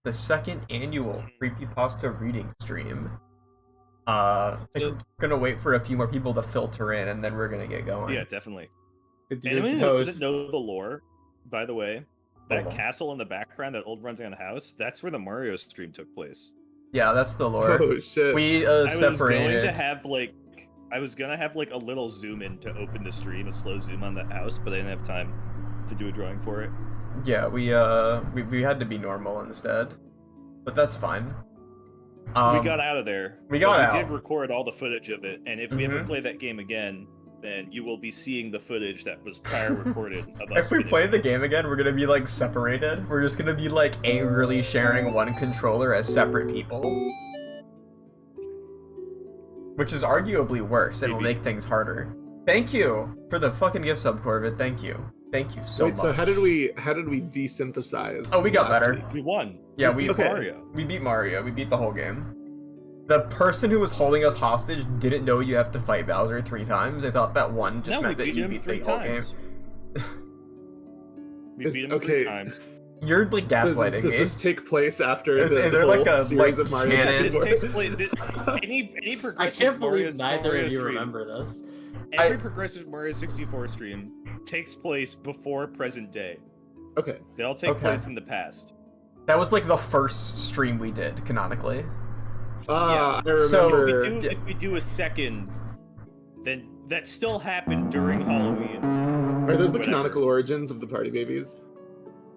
the second annual Creepypasta reading stream. I think we're gonna wait for a few more people to filter in, and then we're gonna get going. Yeah, definitely. Anyone doesn't know the lore, by the way, that castle in the background, that old rundown house, that's where the Mario stream took place. Yeah, that's the lore. Oh shit. We separated. I was gonna have like a little zoom in to open the stream, a slow zoom on that house, but I didn't have time to do a drawing for it. Yeah, we had to be normal instead, but that's fine. We got out of there. We did record all the footage of it, and if we ever play that game again, then you will be seeing the footage that was prior recorded of us. If we play the game again, we're gonna be like separated. We're just gonna be like angrily sharing one controller as separate people, which is arguably worse. It'll make things harder. Thank you for the fucking gift sub, Corvid. Thank you so much. So how did we desynthesize? Oh, we got better. week? We won. Yeah, we beat Mario. We beat Mario. We beat the whole game. The person who was holding us hostage didn't know you have to fight Bowser 3 times. They thought that one just meant that you beat the whole game. We beat him 3 times. You're like gaslighting me. Does this take place after is there the like a series of Mario? This takes place. Any progressive I can't believe Mario neither of you stream, remember this. Every progressive Mario 64 stream takes place before present day. Okay. They all take place in the past. That was like the first stream we did canonically. I remember. So if we do a second, then that still happened during Halloween. Are those the canonical origins of the Party Babies?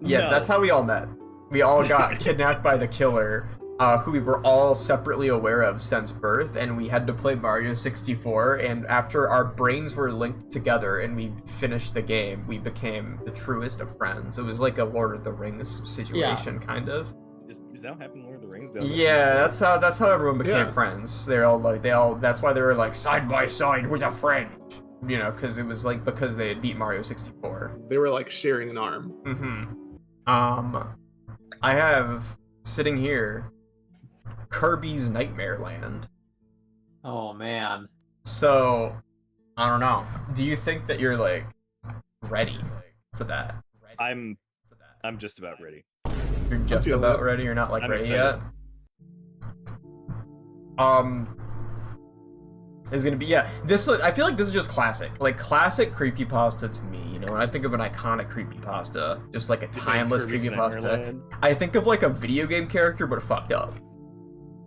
Yeah, No. that's how we all met. We all got kidnapped by the killer, who we were all separately aware of since birth, and we had to play Mario 64, and after our brains were linked together and we finished the game, we became the truest of friends. It was like a Lord of the Rings situation, kind of. Is that what happened in Lord of the Rings? Yeah, that's how everyone became friends. That's why they were like side by side with a friend. You know, because it was like because they had beat Mario 64. They were like sharing an arm. I have sitting here Kirby's Nightmare Land. Oh man. So, I don't know. Do you think that you're like ready for that? I'm just about ready. You're just about ready? You're not like ready yet? Is gonna be this. I feel like this is just classic creepypasta to me. You know, when I think of an iconic creepypasta, just like a timeless creepypasta, I think of like a video game character but fucked up.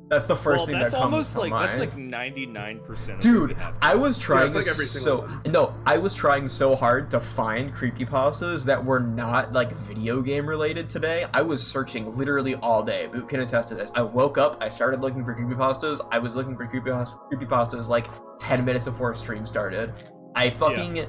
That's the first thing that comes to mind. That's like 99%. Dude, I was trying I was trying so hard to find creepypastas that were not like video game related today. I was searching literally all day. Boot can attest to this. I woke up, I started looking for creepypastas. I was looking for creepypastas like 10 minutes before stream started. I fucking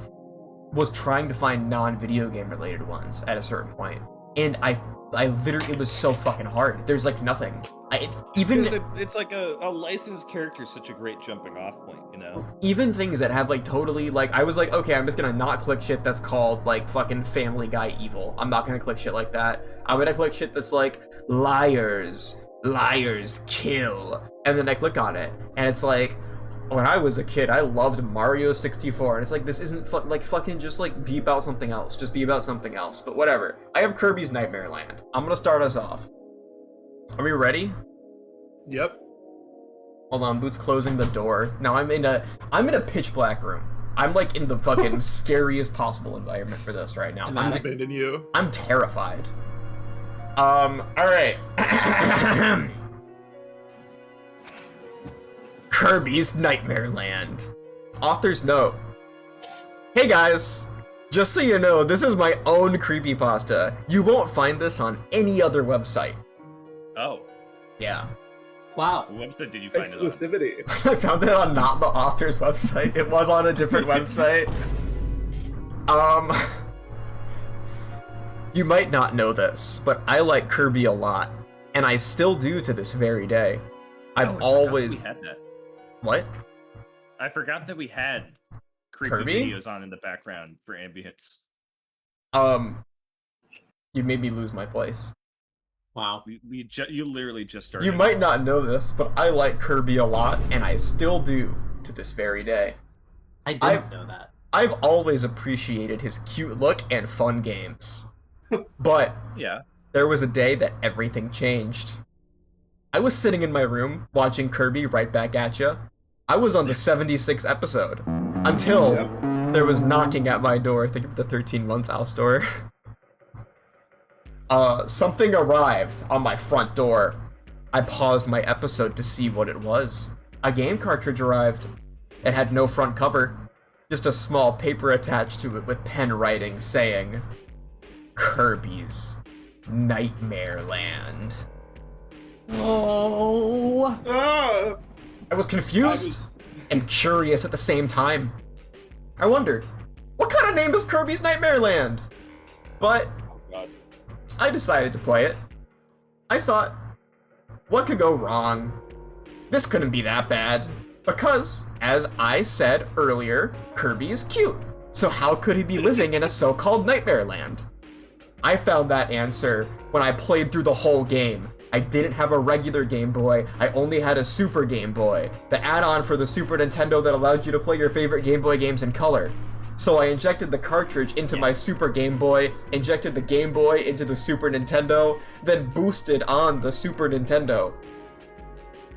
was trying to find non-video game related ones at a certain point. And I literally, it was so fucking hard. There's like nothing. It's like a licensed character is such a great jumping off point, you know? Even things that have like totally like, I was like, okay, I'm just gonna not click shit that's called like fucking Family Guy evil. I'm not gonna click shit like that. I'm gonna click shit that's like liars kill. And then I click on it and it's like, when I was a kid, I loved Mario 64, and it's like, this isn't fucking just like be about something else. Just be about something else. But whatever. I have Kirby's Nightmare Land. I'm gonna start us off. Are we ready? Yep. Hold on, Boot's closing the door. Now I'm in a pitch black room. I'm like in the fucking scariest possible environment for this right now. I'm terrified. Alright. Kirby's Nightmare Land. Author's note. Hey guys, just so you know, this is my own creepypasta. You won't find this on any other website. Oh. Yeah. Wow. What website did you find Exclusivity. it on? I found it on not the author's website. It was on a different website. You might not know this, but I like Kirby a lot, and I still do to this very day. I've always... We had that. What? I forgot that we had creepy Kirby? videos on in the background for ambience. You made me lose my place. Wow. You literally just started. You might not know this, but I like Kirby a lot, and I still do to this very day. I didn't know that. I've always appreciated his cute look and fun games. But yeah, there was a day that everything changed. I was sitting in my room watching Kirby Right Back at Ya. I was on the 76th episode until there was knocking at my door. Think of the 13 months, Alstor. Something arrived on my front door. I paused my episode to see what it was. A game cartridge arrived. It had no front cover, just a small paper attached to it with pen writing saying, Kirby's Nightmare Land. Oh. I was confused and curious at the same time. I wondered, what kind of name is Kirby's Nightmare Land? But I decided to play it. I thought, what could go wrong? This couldn't be that bad. Because, as I said earlier, Kirby is cute. So how could he be living in a so-called Nightmare Land? I found that answer when I played through the whole game. I didn't have a regular Game Boy, I only had a Super Game Boy, the add-on for the Super Nintendo that allowed you to play your favorite Game Boy games in color. So I injected the cartridge into my Super Game Boy, injected the Game Boy into the Super Nintendo, then boosted on the Super Nintendo.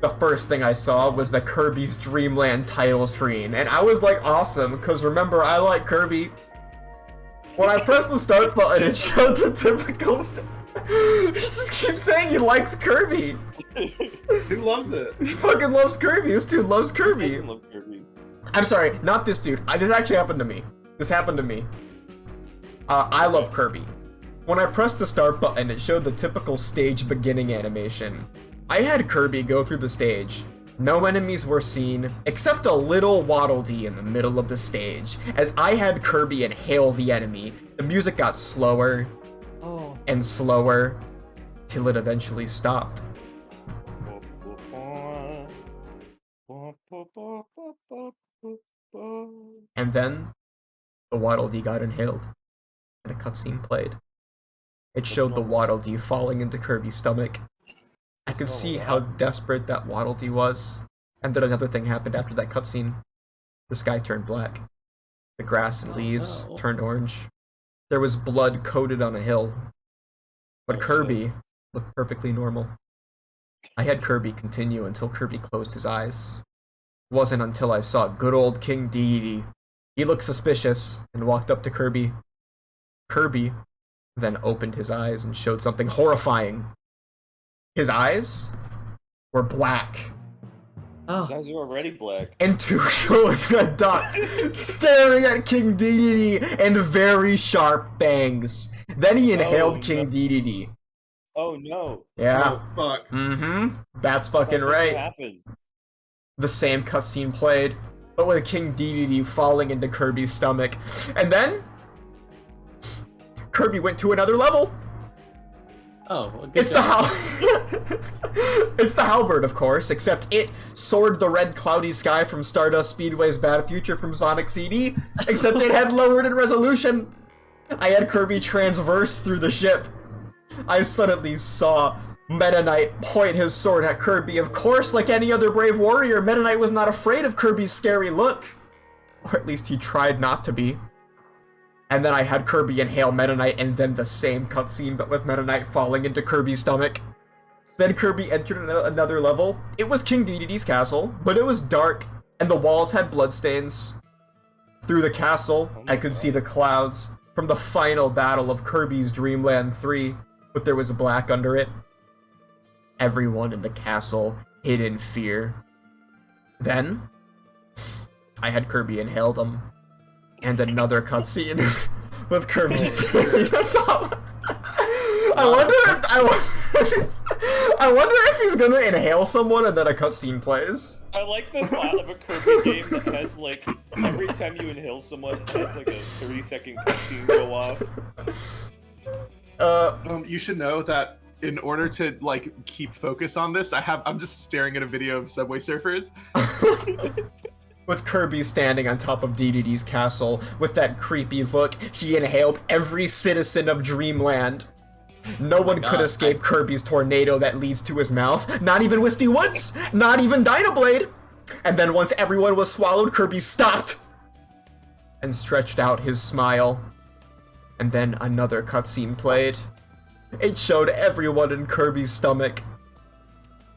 The first thing I saw was the Kirby's Dream Land title screen, and I was like, awesome, because remember, I like Kirby. When I pressed the start button, it showed the typical... He just keeps saying he likes Kirby. He loves it. He fucking loves Kirby. This dude loves Kirby. Love Kirby. I'm sorry, not this dude. This actually happened to me. This happened to me. I love Kirby. When I pressed the start button, it showed the typical stage beginning animation. I had Kirby go through the stage. No enemies were seen, except a little Waddle Dee in the middle of the stage. As I had Kirby inhale the enemy, the music got slower and slower, till it eventually stopped. And then, the Waddle Dee got inhaled, and a cutscene played. It showed the Waddle Dee falling into Kirby's stomach. I could see how desperate that Waddle Dee was, and then another thing happened after that cutscene. The sky turned black. The grass and leaves turned orange. There was blood coated on a hill. But Kirby looked perfectly normal. I had Kirby continue until Kirby closed his eyes. It wasn't until I saw good old King Dedede. He looked suspicious and walked up to Kirby. Kirby then opened his eyes and showed something horrifying. His eyes were black. His eyes were already black. And two glowing red dots staring at King Dedede and very sharp fangs. Then he inhaled King Dedede. Oh no. Yeah. Oh fuck. Mm-hmm. That's fucking right. What happened? The same cutscene played, but with King Dedede falling into Kirby's stomach. And then Kirby went to another level. Oh, well, It's the It's the halberd, of course, except it soared the red cloudy sky from Stardust Speedway's Bad Future from Sonic CD, except it had lowered in resolution. I had Kirby transverse through the ship. I suddenly saw Meta Knight point his sword at Kirby. Of course, like any other brave warrior, Meta Knight was not afraid of Kirby's scary look. Or at least he tried not to be. And then I had Kirby inhale Meta Knight, and then the same cutscene, but with Meta Knight falling into Kirby's stomach. Then Kirby entered another level. It was King Dedede's castle, but it was dark, and the walls had bloodstains. Through the castle, I could see the clouds from the final battle of Kirby's Dream Land 3, but there was black under it. Everyone in the castle hid in fear. Then, I had Kirby inhale them. And another cutscene with Kirby standing on top. I wonder if he's gonna inhale someone and then a cutscene plays. I like the thought of a Kirby game that has like every time you inhale someone, it has like a 30-second cutscene go off. You should know that in order to like keep focus on this, I'm just staring at a video of Subway Surfers. With Kirby standing on top of Dedede's castle, with that creepy look, he inhaled every citizen of Dreamland. No one could escape Kirby's tornado that leads to his mouth. Not even Wispy Woods! Not even Dynablade! And then once everyone was swallowed, Kirby stopped! And stretched out his smile. And then another cutscene played. It showed everyone in Kirby's stomach.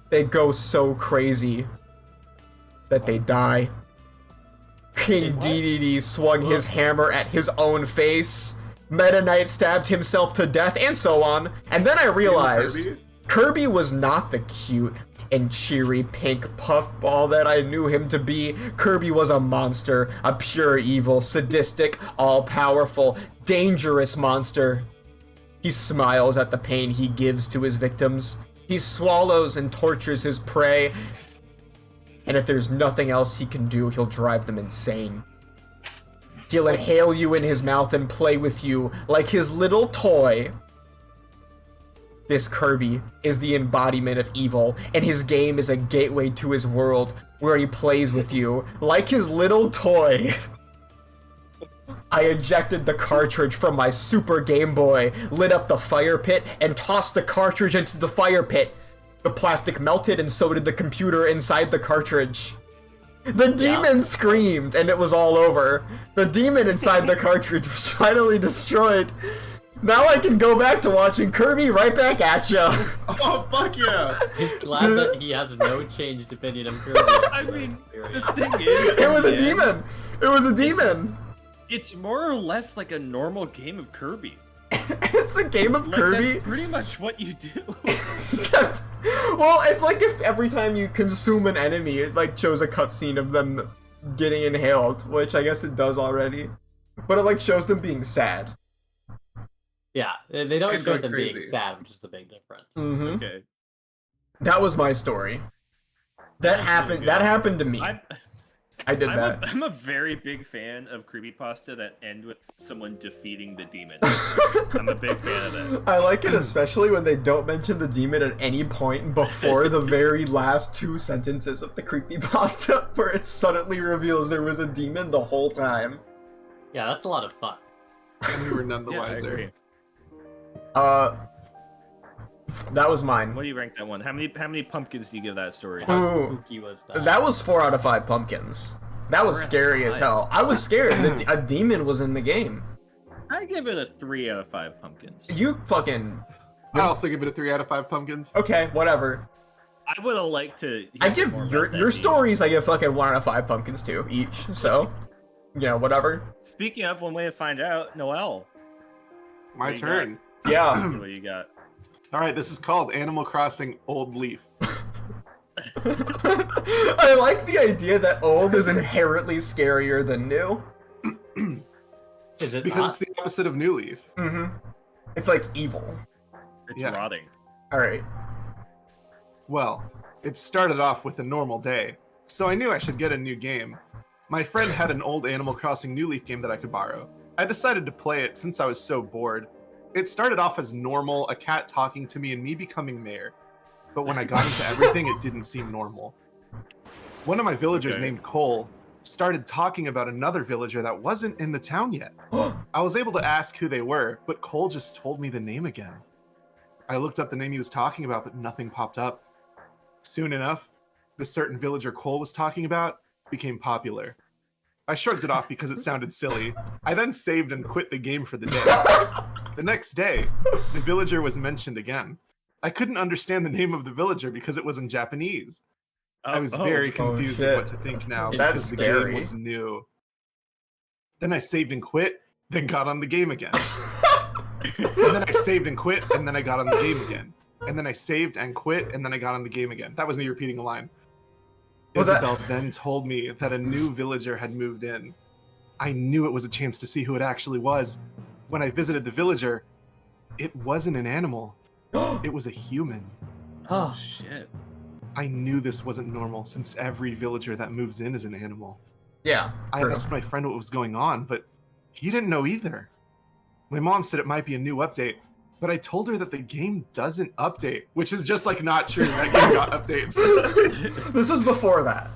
They go so crazy that they die. King DDD swung his hammer at his own face. Meta Knight stabbed himself to death, and so on. And then I realized Kirby was not the cute and cheery pink puffball that I knew him to be. Kirby was a monster, a pure evil, sadistic, all-powerful, dangerous monster. He smiles at the pain he gives to his victims. He swallows and tortures his prey. And if there's nothing else he can do, he'll drive them insane. He'll inhale you in his mouth and play with you like his little toy. This Kirby is the embodiment of evil, and his game is a gateway to his world where he plays with you like his little toy. I ejected the cartridge from my Super Game Boy, lit up the fire pit, and tossed the cartridge into the fire pit. The plastic melted, and so did the computer inside the cartridge. The demon screamed, and it was all over. The demon inside the cartridge was finally destroyed. Now I can go back to watching Kirby right back at ya. Oh, fuck yeah. He's glad that he has no changed opinion of Kirby. I mean, the thing is... It was a demon. It was a demon. It's more or less like a normal game of Kirby. It's a game of Kirby. That's pretty much what you do. Except, well, it's like if every time you consume an enemy, it like shows a cutscene of them getting inhaled, which I guess it does already. But it like shows them being sad. Yeah, they don't And show going them being crazy. sad, which is the big difference. Mm-hmm. Okay. That was my story. That happened. That happened to me. I did that. I'm a very big fan of creepypasta that end with someone defeating the demon. I'm a big fan of that. I like it especially when they don't mention the demon at any point before the very last 2 sentences of the creepypasta, where it suddenly reveals there was a demon the whole time. Yeah, that's a lot of fun. And we were none the Yeah, I wiser. agree. That was mine. What do you rank that one? How many pumpkins do you give that story? How Ooh. spooky was that? That was 4 out of 5 pumpkins. That was 4 out of scary as 5. hell. I was scared. A demon was in the game. I give it a 3 out of 5 pumpkins. You fucking... I also give it a 3 out of 5 pumpkins. Okay, whatever. I would have liked to. I give your stories, I give fucking 1 out of 5 pumpkins too, each. So, you know, whatever. Speaking of, one way to find out, Noel. My What do you turn. Yeah. What you got? All right, this is called Animal Crossing Old Leaf. I like the idea that old is inherently scarier than new. Is it Because not? it's the opposite of New Leaf. Mm-hmm. It's like evil. It's Yeah. rotting. Alright. Well, it started off with a normal day, so I knew I should get a new game. My friend had an old Animal Crossing New Leaf game that I could borrow. I decided to play it since I was so bored. It started off as normal, a cat talking to me and me becoming mayor. But when I got into everything, it didn't seem normal. One of my villagers Okay. named Cole started talking about another villager that wasn't in the town yet. I was able to ask who they were, but Cole just told me the name again. I looked up the name he was talking about, but nothing popped up. Soon enough, the certain villager Cole was talking about became popular. I shrugged it off because it sounded silly. I then saved and quit the game for the day. The next day, the villager was mentioned again. I couldn't understand the name of the villager because it was in Japanese. I was very confused shit. at what to think now That's because the scary. game was new. Then I saved and quit, then got on the game again. And then I saved and quit, and then I got on the game again. And then I saved and quit, and then I got on the game again. That was me repeating a line. Was that- Isabel then told me that a new villager had moved in. I knew it was a chance to see who it actually was. When I visited the villager, it wasn't an animal. It was a human. Oh, shit. I knew this wasn't normal since every villager that moves in is an animal. Yeah. I true. asked my friend what was going on, but he didn't know either. My mom said it might be a new update, but I told her that the game doesn't update, which is just like not true. That game got updates. This was before that.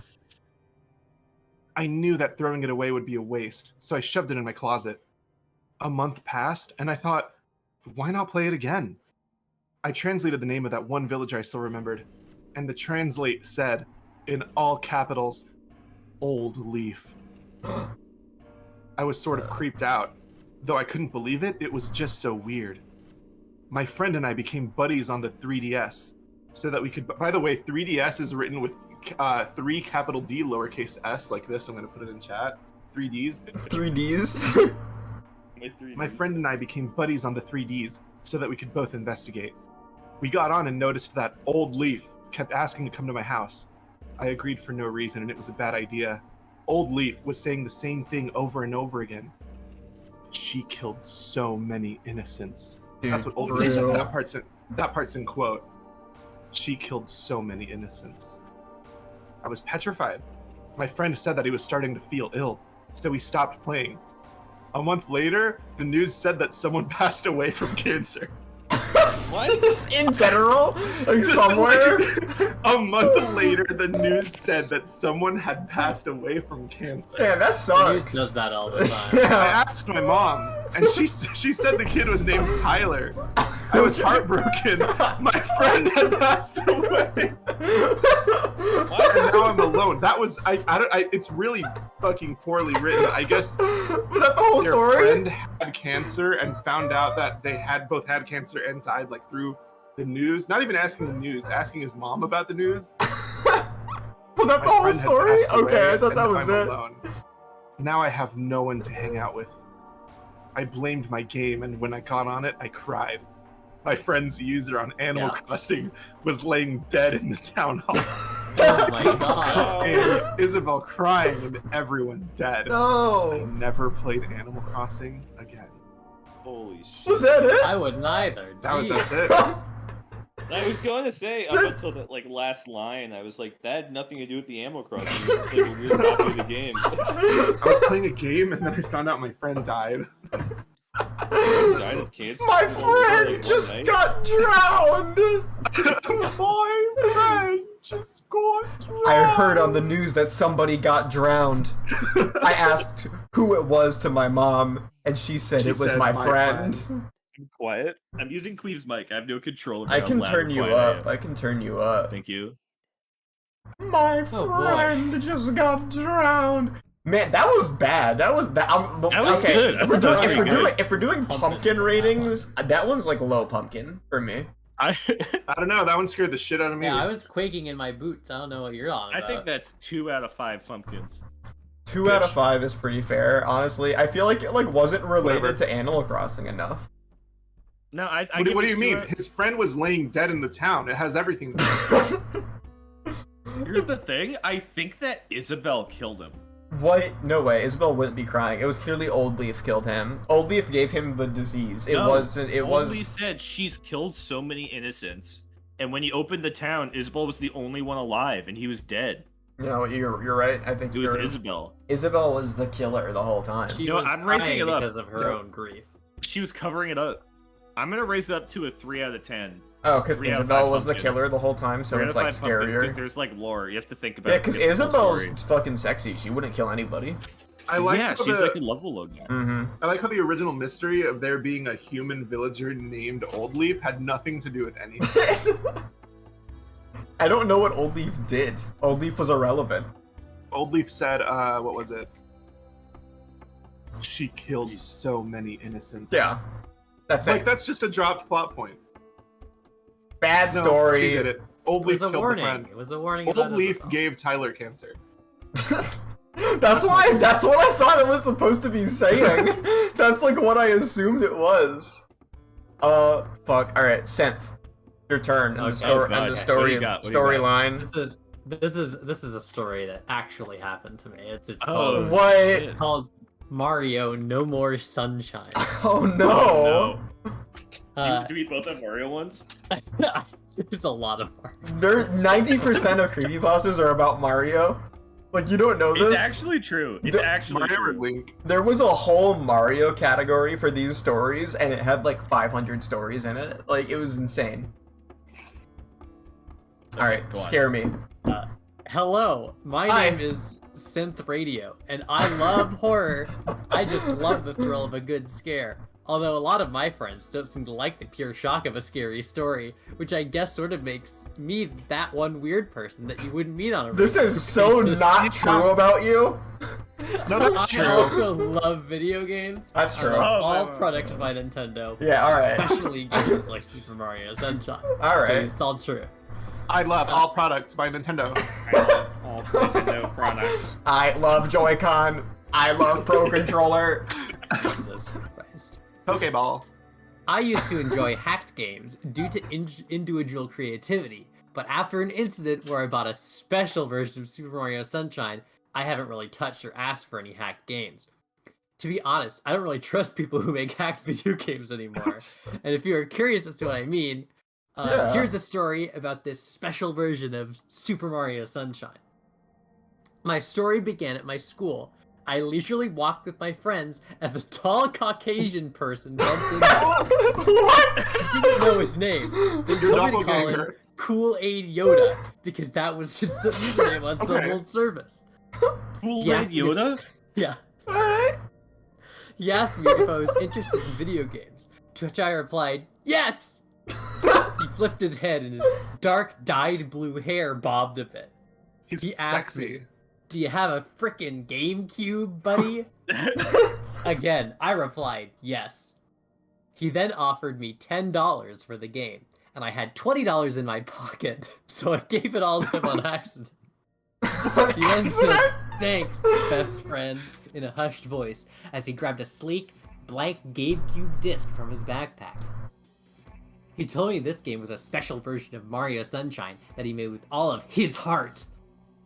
I knew that throwing it away would be a waste, so I shoved it in my closet. A month passed, and I thought, why not play it again? I translated the name of that one villager I still remembered, and the translate said, in all capitals, Old Leaf. I was sort of creeped out. Though I couldn't believe it, it was just so weird. My friend and I became buddies on the 3DS so that we could. By the way, 3DS is written with 3 capital D lowercase s like this. I'm going to put it in chat. 3Ds. 3Ds. My friend and I became buddies on the 3Ds so that we could both investigate. We got on and noticed that Old Leaf kept asking to come to my house. I agreed for no reason, and it was a bad idea. Old Leaf was saying the same thing over and over again. She killed so many innocents. Dude, that's what Old Leaf said. That part's in quote. She killed so many innocents. I was petrified. My friend said that he was starting to feel ill, so we stopped playing. A month later, the news said that someone passed away from cancer. What? Just in general? Like somewhere? A month later, the news said that someone had passed away from cancer. Yeah, that The sucks. news does that all the time. I Yeah. asked my mom, and she said the kid was named Tyler. I was heartbroken. My friend had passed away. And now I'm alone. That was it's really fucking poorly written. I guess Was that the whole their story? friend had cancer and found out that they had both had cancer and died like through the news. Not even asking the news, asking his mom about the news. Was that the My whole friend had story? passed away, Okay, I thought and that was I'm it. alone. Now I have no one to hang out with. I blamed my game, and when I got on it, I cried. My friend's user on Animal Crossing was laying dead in the town hall. Oh my god. And Isabel crying and everyone dead. I No. never played Animal Crossing again. Holy shit. Was that it? I wouldn't either. That's Jeez. it. I was going to say up until the last line, I was like, that had nothing to do with the Animal Crossing. It's just like a weird copy of the game. I was playing a game and then I found out my friend died. Died of cancer. My Like, friend one just night. got drowned. My friend just got drowned. I heard on the news that somebody got drowned. I asked who it was to my mom, and she said She it was said, my "My friend. friend." I'm quiet. I'm using Qweave's mic. I have no control over I how can loud turn and you quiet I up. am. I can turn you up. Thank you. My Oh, boy. friend just got drowned. Man, that was bad. That was that. That was okay. good. I If we're thought that was doing, pretty good. if we're doing pumpkin ratings, that one's like low pumpkin for me. I I don't know, that one scared the shit out of me. Yeah, I was quaking in my boots. I don't know what you're on I about. think that's 2 out of 5 pumpkins. 2 out of 5 is pretty fair, honestly. I feel like it wasn't related Whatever. to Animal Crossing enough. No, I What, give what do it you 2 mean? out- His friend was laying dead in the town. It has everything. To Here's the thing. I think that Isabel killed him. What? No way. Isabel wouldn't be crying. It was clearly Old Leaf killed him. Old Leaf gave him the disease. It No, wasn't. It Only was. said she's killed so many innocents, and when he opened the town, Isabel was the only one alive, and he was dead. You know, you're right. I think It was you're. Isabel. Isabel was the killer the whole time. She You know, was I'm raising crying it up. because of her own grief. She was covering it up. I'm gonna raise it up to a 3 out of 10. Oh, because 3 out of Isabel 5 was the pumpkins. killer the whole time, so 3 it's out like of 5 pumpkins, 'cause scarier. there's like lore. You have to think about. Yeah, it because to get the full Isabel's story. fucking sexy. She wouldn't kill anybody. I like Yeah, how she's the, like a lovable now. Mm-hmm. I like how the original mystery of there being a human villager named Old Leaf had nothing to do with anything. I don't know what Old Leaf did. Old Leaf was irrelevant. Old Leaf said, what was it? She killed so many innocents. Yeah, that's Like, it. that's just a dropped plot point. Bad No, story. she did it. Old It Leaf was a killed warning. the friend. It was a warning. Old about Leaf Isabel. gave Tyler cancer. That's what I thought it was supposed to be saying. That's like what I assumed it was. Fuck. All right, Synth, your turn. And Okay. the story, Oh, and God. the What do story, you got? What do you got? storyline. This is a story that actually happened to me. It's Oh, called What? shit. called Mario No More Sunshine. Oh no. Oh, no. Uh, Do we both have Mario ones? there's a lot of Mario. There, 90% of creepypastas are about Mario. Like, you don't know this? It's actually true. It's actually Mario or true. Link? There was a whole Mario category for these stories, and it had like 500 stories in it. Like, it was insane. Alright, go on. scare me. Hello, my Hi. name is Synth Radio, and I love horror. I just love the thrill of a good scare. Although a lot of my friends don't seem to like the pure shock of a scary story, which I guess sort of makes me that one weird person that you wouldn't meet on a This regular is so basis. not true about you. No, that's true. I also love video games. That's true. I love all wait. products by Nintendo. Yeah, alright. Especially games like Super Mario Sunshine. Alright. So it's all true. I love all products by Nintendo. I love all Nintendo products. I love Joy-Con. I love Pro Controller. Jesus Christ. Pokeball. I used to enjoy hacked games due to individual creativity, but after an incident where I bought a special version of Super Mario Sunshine, I haven't really touched or asked for any hacked games. To be honest, I don't really trust people who make hacked video games anymore. And if you are curious as to what I mean, here's a story about this special version of Super Mario Sunshine. My story began at my school. I leisurely walked with my friends as a tall Caucasian person bumped into me. What? I didn't know his name. They told me to call him Kool-Aid Yoda because that was his username on some old service. Kool-Aid Yoda? Yeah. Alright. He asked me if I was interested in video games, to which I replied, yes! He flipped his head and his dark, dyed blue hair bobbed a bit. He's He asked sexy. me, do you have a frickin' GameCube, buddy? Again, I replied, yes. He then offered me $10 for the game, and I had $20 in my pocket, so I gave it all to him on accident. He then said, thanks, best friend, in a hushed voice, as he grabbed a sleek, blank GameCube disc from his backpack. He told me this game was a special version of Mario Sunshine that he made with all of his heart.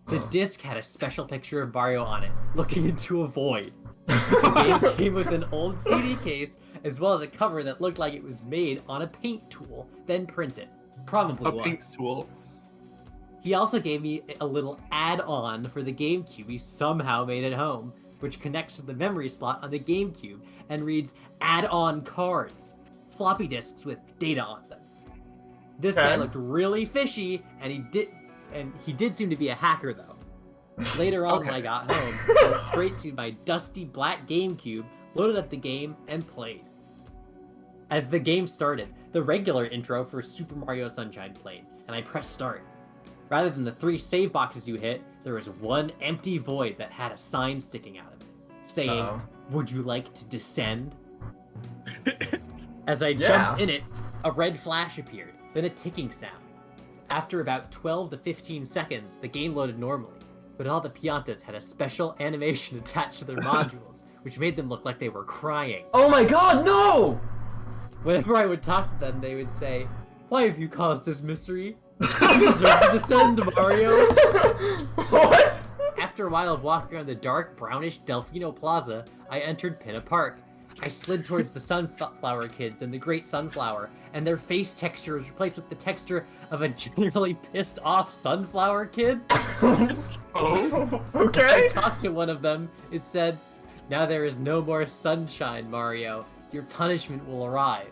The disc had a special picture of Mario on it, looking into a void. The game came with an old CD case, as well as a cover that looked like it was made on a paint tool, then printed. Probably was. A paint tool. He also gave me a little add-on for the GameCube he somehow made at home, which connects to the memory slot on the GameCube and reads add-on cards, floppy disks with data on them. This guy looked really fishy, and he did seem to be a hacker though. Later on when I got home, I went straight to my dusty black GameCube, loaded up the game, and played. As the game started, the regular intro for Super Mario Sunshine played, and I pressed start. Rather than the 3 save boxes you hit, there was one empty void that had a sign sticking out of it, saying, would you like to descend? As I jumped in it, a red flash appeared, then a ticking sound. After about 12 to 15 seconds, the game loaded normally, but all the Piantas had a special animation attached to their modules, which made them look like they were crying. Oh my god, no! Whenever I would talk to them, they would say, why have you caused this misery? You deserve to descend, Mario! What? After a while of walking around the dark, brownish Delfino Plaza, I entered Pinna Park. I slid towards the Sunflower Kids and the Great Sunflower, and their face texture was replaced with the texture of a generally pissed off Sunflower Kid. Oh, okay. I talked to one of them. It said, now there is no more sunshine, Mario. Your punishment will arrive.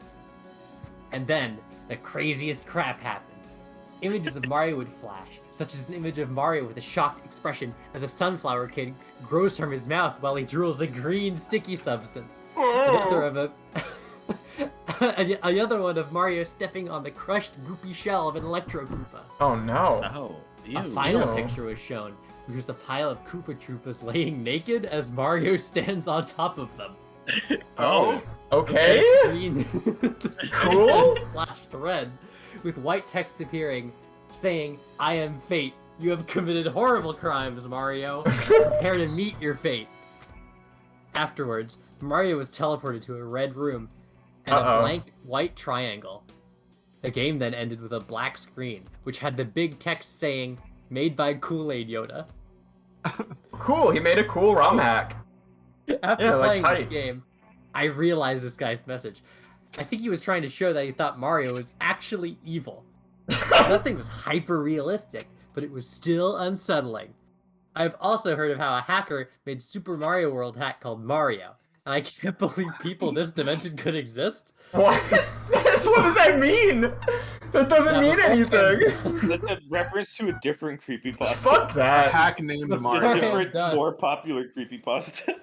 And then, the craziest crap happened. Images of Mario would flash, such as an image of Mario with a shocked expression as a Sunflower Kid grows from his mouth while he drools a green sticky substance. Another of another one of Mario stepping on the crushed goopy shell of an Electro Koopa. Oh no. Oh, A final picture was shown, which was a pile of Koopa Troopas laying naked as Mario stands on top of them. Oh. Okay. The Cool. flashed red, with white text appearing, saying, I am fate. You have committed horrible crimes, Mario. Prepare to meet your fate. Afterwards, Mario was teleported to a red room and a blank white triangle. The game then ended with a black screen, which had the big text saying, made by Kool-Aid Yoda. Cool, he made a cool ROM hack. After playing tight. this game, I realized this guy's message. I think he was trying to show that he thought Mario was actually evil. Nothing was hyper-realistic, but it was still unsettling. I've also heard of how a hacker made Super Mario World hack called Mario, and I can't believe people this demented could exist. What? What does that mean? That doesn't mean anything. That's a reference to a different creepypasta. Fuck that. hack named A Mario. different, Done. more popular creepypasta.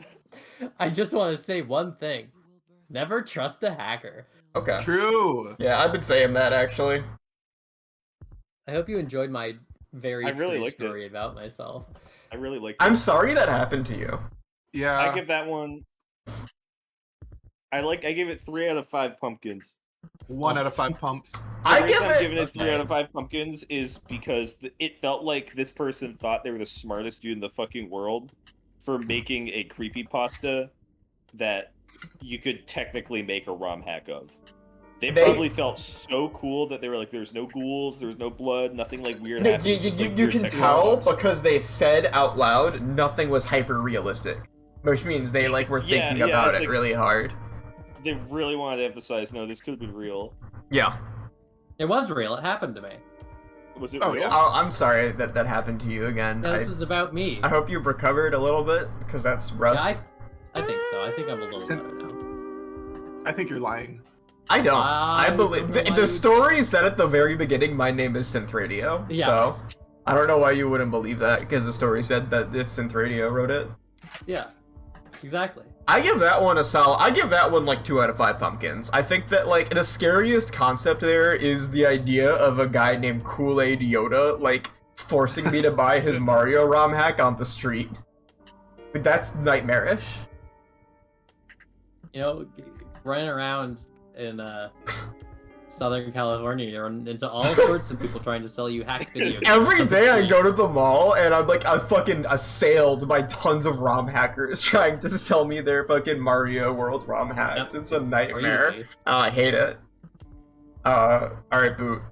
I just want to say one thing. Never trust a hacker. Okay. True. Yeah, I've been saying that actually. I hope you enjoyed my very I really true liked it. story about myself. I really like. I'm sorry that happened to you. Yeah. I give that one. I give it 3 out of 5 pumpkins. 1 out of 5 pumps. The reason I'm giving it 3 out of 5 pumpkins is because it felt like this person thought they were the smartest dude in the fucking world for making a creepypasta that you could technically make a ROM hack of. They probably felt so cool that they were like, there's no ghouls, there's no blood, nothing like weird happens. You can tell because they said out loud nothing was hyper realistic, which means they like were thinking about it really hard. They really wanted to emphasize, no, this could have been real. Yeah. It was real. It happened to me. Was it real? Yeah. Oh, I'm sorry that happened to you again. No, this is about me. I hope you've recovered a little bit, because that's rough. Yeah, I think so. I think I'm a little better now. I think you're lying. I don't. I believe the story said at the very beginning, my name is Synth Radio. Yeah. So I don't know why you wouldn't believe that, because the story said that it's Synth Radio wrote it. Yeah. Exactly. I give that one a solid. I give that one like 2 out of 5 pumpkins. I think that like the scariest concept there is the idea of a guy named Kool-Aid Yoda like forcing me to buy his Mario ROM hack on the street. Like, that's nightmarish. You know, running around in Southern California, you run into all sorts of people trying to sell you hack video games. Every day I go to the mall and I'm like fucking assailed by tons of ROM hackers trying to sell me their fucking Mario World ROM hacks. Yep. It's a nightmare. I hate it. Alright, Boot.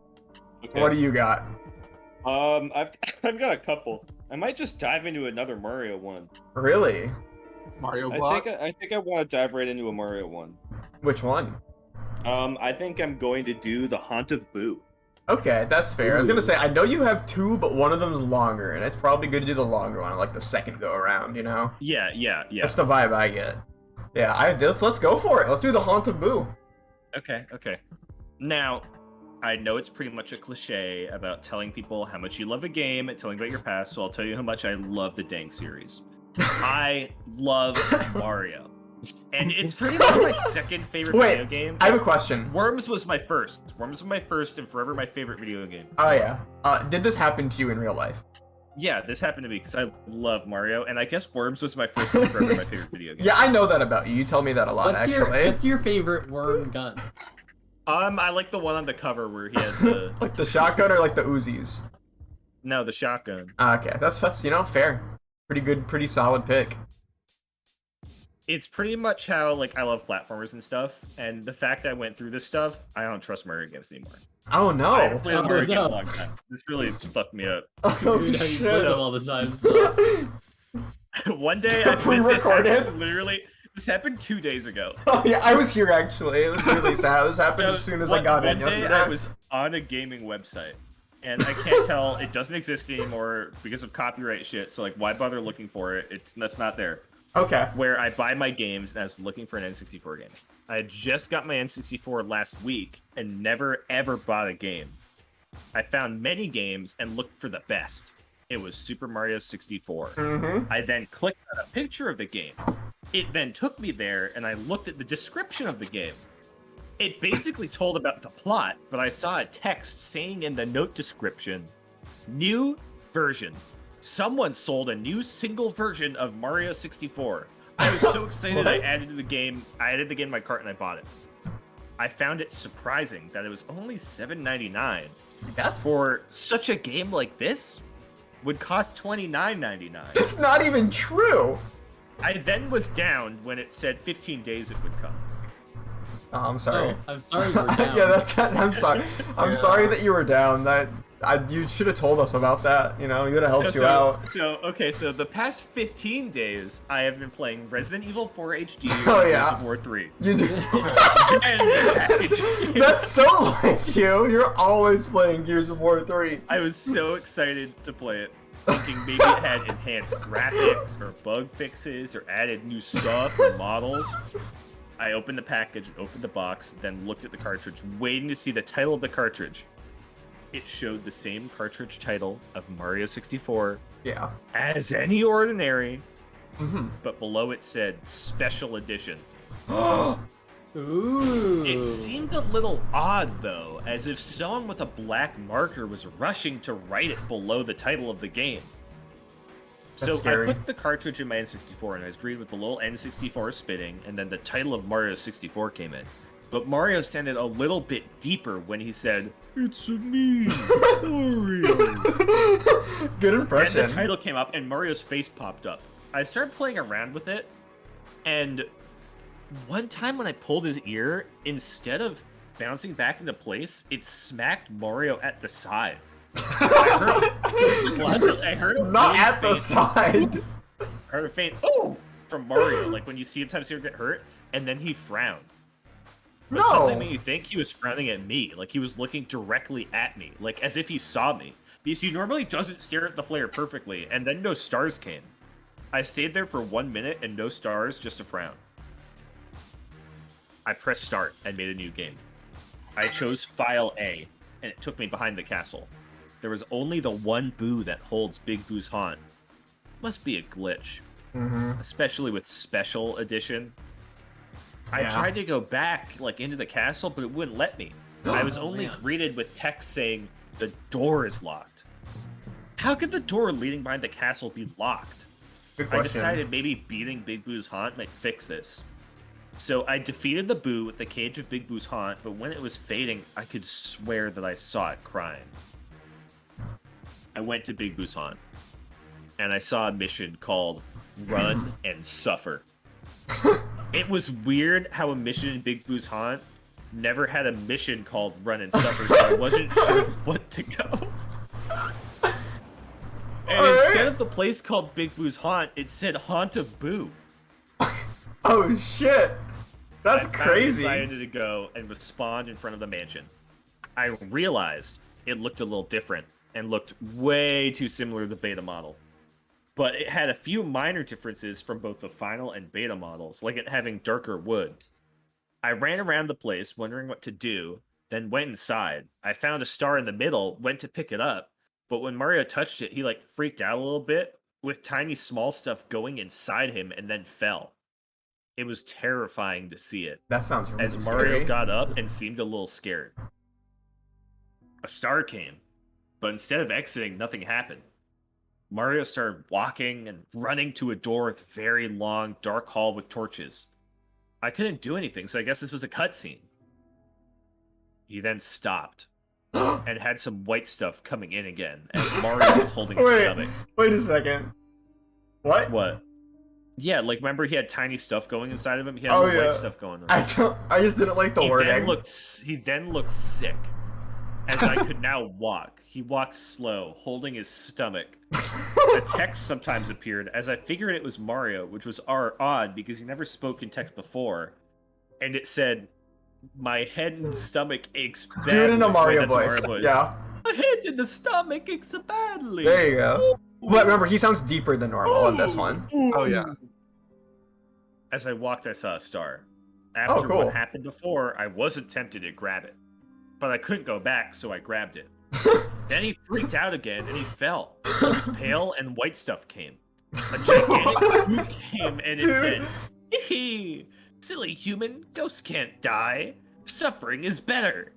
Okay. What do you got? I've got a couple. I might just dive into another Mario one. Really? Mario block? I think I want to dive right into a Mario one. Which one? I think I'm going to do the Haunt of Boo. Okay, that's fair. Ooh. I was gonna say, I know you have 2, but one of them's longer, and it's probably good to do the longer one, like the second go around, you know? Yeah. That's the vibe I get. Yeah, let's go for it. Let's do the Haunt of Boo. Okay. Now, I know it's pretty much a cliche about telling people how much you love a game and telling about your past, so I'll tell you how much I love the dang series. I love Mario. And it's pretty much my second favorite video game. I have a question. Worms was my first. And forever my favorite video game. Oh, yeah. Did this happen to you in real life? Yeah, this happened to me because I love Mario, and I guess Worms was my first and forever my favorite video game. Yeah, I know that about you. You tell me that a lot, actually. What's your favorite worm gun? I like the one on the cover where he has the... Like the shotgun or like the Uzis? No, the shotgun. Okay, that's fair. Pretty good, pretty solid pick. It's pretty much how, like, I love platformers and stuff, and the fact I went through this stuff, I don't trust Mario games anymore. Oh, no. I haven't played a Mario game in a long time. This really fucked me up. Oh, dude, shit. You play them all the time. So. One day, this happened 2 days ago. Oh, yeah, I was here, actually. It was really sad. This happened as soon as I got in yesterday. One day, I was on a gaming website, and I can't tell, it doesn't exist anymore because of copyright shit, so, like, why bother looking for it? That's not there. Okay. Where I buy my games, and I was looking for an N64 game. I had just got my N64 last week, and never, ever bought a game. I found many games and looked for the best. It was Super Mario 64. Mm-hmm. I then clicked on a picture of the game. It then took me there, and I looked at the description of the game. It basically told about the plot, but I saw a text saying in the note description, new version. Someone sold a new single version of Mario 64. I was so excited I added the game to my cart and I bought it. I found it surprising that it was only $7.99. That's for such a game like this would cost $29.99. That's not even true. I then was down when it said 15 days it would come. Oh, I'm sorry. Oh, I'm sorry you were down. Yeah, I'm sorry. I'm sorry that you were down. You should have told us about that. You know, you would have helped you out. So the past 15 days, I have been playing Resident Evil 4 HD and Gears of War 3. You do. That's so like you. You're always playing Gears of War 3. I was so excited to play it, thinking maybe it had enhanced graphics or bug fixes or added new stuff or models. I opened the package, opened the box, then looked at the cartridge, waiting to see the title of the cartridge. It showed the same cartridge title of Mario 64 as any ordinary, but below it said Special Edition. Ooh. It seemed a little odd, though, as if someone with a black marker was rushing to write it below the title of the game. That's So scary. I put the cartridge in my N64 and I was greeted with the little N64 spinning, and then the title of Mario 64 came in. But Mario sounded a little bit deeper when he said, "It's me, Mario." Good impression. Then the title came up and Mario's face popped up. I started playing around with it, and one time when I pulled his ear, instead of bouncing back into place, it smacked Mario at the side. I heard a Not faint at the side. I heard a faint "oh" from Mario, like when you see sometimes he would get hurt, and then he frowned. But something made me think he was frowning at me, like he was looking directly at me, like as if he saw me. Because he normally doesn't stare at the player perfectly, and then no stars came. I stayed there for 1 minute and no stars, just a frown. I pressed start and made a new game. I chose File A, and it took me behind the castle. There was only the one Boo that holds Big Boo's haunt. Must be a glitch, especially with Special Edition. I tried to go back, like, into the castle, but it wouldn't let me. I was only greeted with text saying, "The door is locked." How could the door leading behind the castle be locked? Good I question. decided maybe beating Big Boo's haunt might fix this. So I defeated the Boo with the cage of Big Boo's haunt, but when it was fading, I could swear that I saw it crying. I went to Big Boo's haunt, and I saw a mission called Run and Suffer. It was weird how a mission in Big Boo's haunt never had a mission called Run and Suffer, so I wasn't sure what to go. And instead of the place called Big Boo's haunt, it said Haunt of Boo. Oh shit! That's crazy. I decided to go and was spawned in front of the mansion. I realized it looked a little different and looked way too similar to the beta model. But it had a few minor differences from both the final and beta models, like it having darker wood. I ran around the place wondering what to do, then went inside. I found a star in the middle, went to pick it up, but when Mario touched it, he like freaked out a little bit, with tiny small stuff going inside him and then fell. It was terrifying to see it, That sounds really as Mario scary. got up and seemed a little scared. A star came, but instead of exiting, nothing happened. Mario started walking and running to a door with a very long, dark hall with torches. I couldn't do anything, so I guess this was a cutscene. He then stopped and had some white stuff coming in again, and Mario was holding his stomach. Wait a second. What? What? Yeah, like remember he had tiny stuff going inside of him? He had Oh, little yeah. white stuff going on. I just didn't like the wording. He then looked sick, as I could now walk. He walked slow, holding his stomach. A text sometimes appeared, as I figured it was Mario, which was odd because he never spoke in text before. And it said, "My head and stomach aches badly." Do it in a Mario Wait, that's voice. Yeah. My head and the stomach aches so badly. There you go. But remember, he sounds deeper than normal in this one. Oh yeah. As I walked, I saw a star. After cool. what happened before, I wasn't tempted to grab it. But I couldn't go back, so I grabbed it. Then he freaked out again, and he fell. He was pale, and white stuff came. A gigantic boot came, and it said, "Hee, silly human, ghosts can't die. Suffering is better."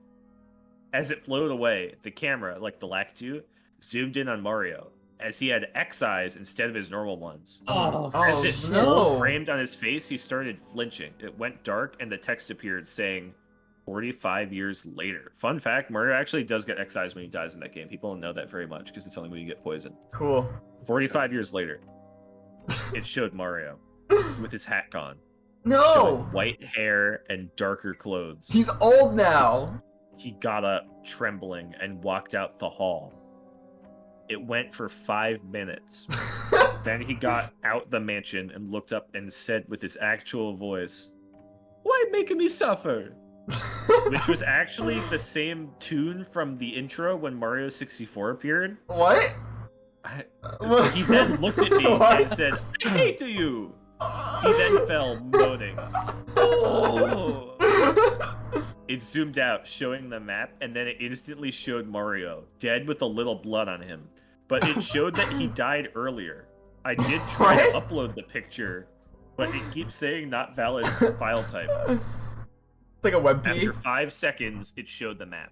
As it floated away, the camera, like the Lakitu, zoomed in on Mario, as he had X eyes instead of his normal ones. As it framed on his face, he started flinching. It went dark, and the text appeared saying, 45 years later. Fun fact, Mario actually does get X eyes when he dies in that game. People don't know that very much, because it's only when you get poisoned. Cool. 45 years later, it showed Mario with his hat gone. No! showing white hair and darker clothes. He's old now! He got up, trembling, and walked out the hall. It went for 5 minutes. Then he got out the mansion and looked up and said with his actual voice, "Why making me suffer?" Which was actually the same tune from the intro when Mario 64 appeared. What? He then looked at me and said, "I hate you." He then fell, moaning. Oh. It zoomed out, showing the map, and then it instantly showed Mario, dead with a little blood on him. But it showed that he died earlier. I did try to upload the picture, but it keeps saying not valid file type. It's like a WebP. After 5 seconds, it showed the map.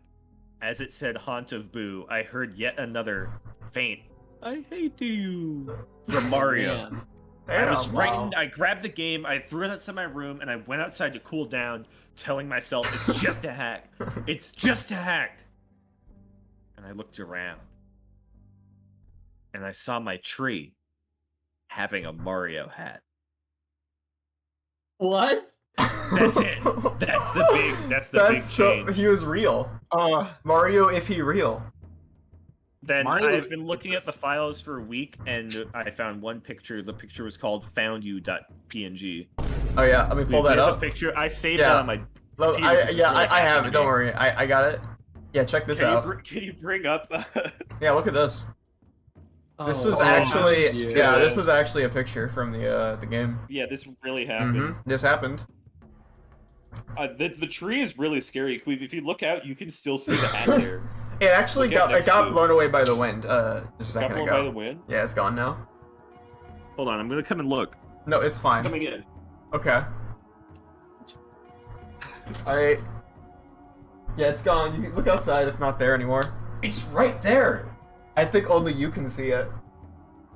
As it said Haunt of Boo, I heard yet another faint, I hate you from Mario. Man. I was Damn, frightened. wow. I grabbed the game, I threw it outside my room, and I went outside to cool down, telling myself it's just a hack. It's just a hack. And I looked around, and I saw my tree having a Mario hat. What? That's it. That's the big change. He was real. Mario, if he real. Then Mario I've been looking at the files for a week, and I found one picture. The picture was called foundyou.png. Oh yeah, let me pull that up. The picture I saved Yeah. it on my. Well, computer, 'cause it's I really have happening. it. Don't worry, I got it. Yeah, check this out. Can you bring up? Yeah, look at this. This was Oh, actually yeah. this was actually a picture from the game. Yeah, this really happened. This happened. The tree is really scary. Qweave, if you look out, you can still see the hat there. It actually Look at got next to it. blown away by the wind. Just a Got second blown ago. by the wind. Yeah, it's gone now. Hold on, I'm gonna come and look. No, it's fine. Coming in. Okay. Alright. Yeah, it's gone. You can look outside, it's not there anymore. It's right there. I think only you can see it.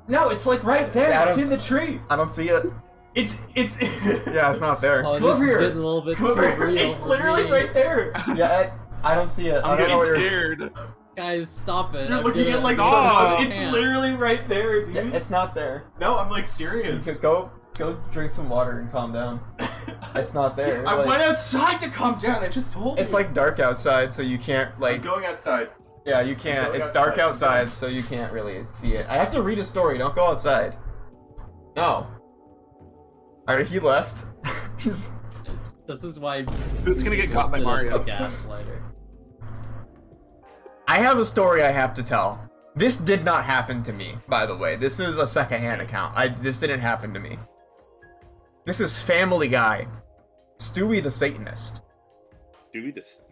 No, it's like right there. Yeah, I It's don't in the tree. I don't see it. It's. Yeah, it's not there. Oh, Come this over is here. getting a little bit Come too over here. real. It's for literally me. right there. Yeah, I don't see it. I I'm don't know getting where you're... scared. Guys, stop it. You're I'm looking gonna- at like, Oh, it's man. literally right there, dude. Yeah, it's not there. No, I'm like You serious. could go drink some water and calm down. It's not there. I Like, went outside to calm down. I just told it's you. like dark outside, so you can't I'm like. going outside. Yeah, you can't. going It's dark outside. outside, so you can't really see it. I have to read a story. Don't go outside. No. Alright, he left. He's. This is why. Who's gonna get caught by listed as Mario? the gaslighter. I have a story I have to tell. This did not happen to me, by the way. This is a secondhand account. This didn't happen to me. This is Family Guy. Stewie the Satanist. Do this.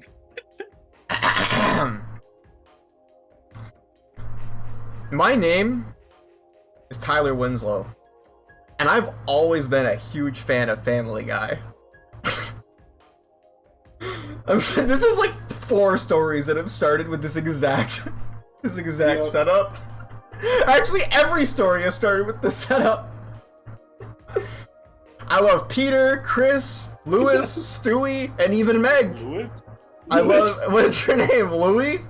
My name is Tyler Winslow, and I've always been a huge fan of Family Guy. This is like 4 stories that have started with this exact Yep. setup. Actually, every story has started with this setup. I love Peter, Chris, Lewis, Stewie, and even Meg. Lewis? I love. What is your name, Louie?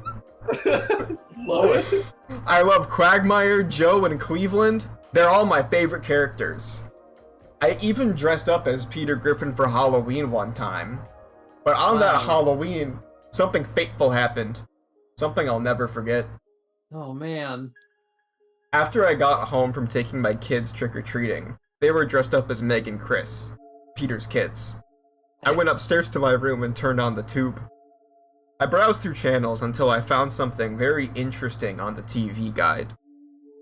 Lois. I love Quagmire, Joe, and Cleveland. They're all my favorite characters. I even dressed up as Peter Griffin for Halloween one time. But on that Wow. Halloween, something fateful happened. Something I'll never forget. Oh man. After I got home from taking my kids trick-or-treating, they were dressed up as Meg and Chris, Peter's kids. I went upstairs to my room and turned on the tube. I browsed through channels until I found something very interesting on the TV guide.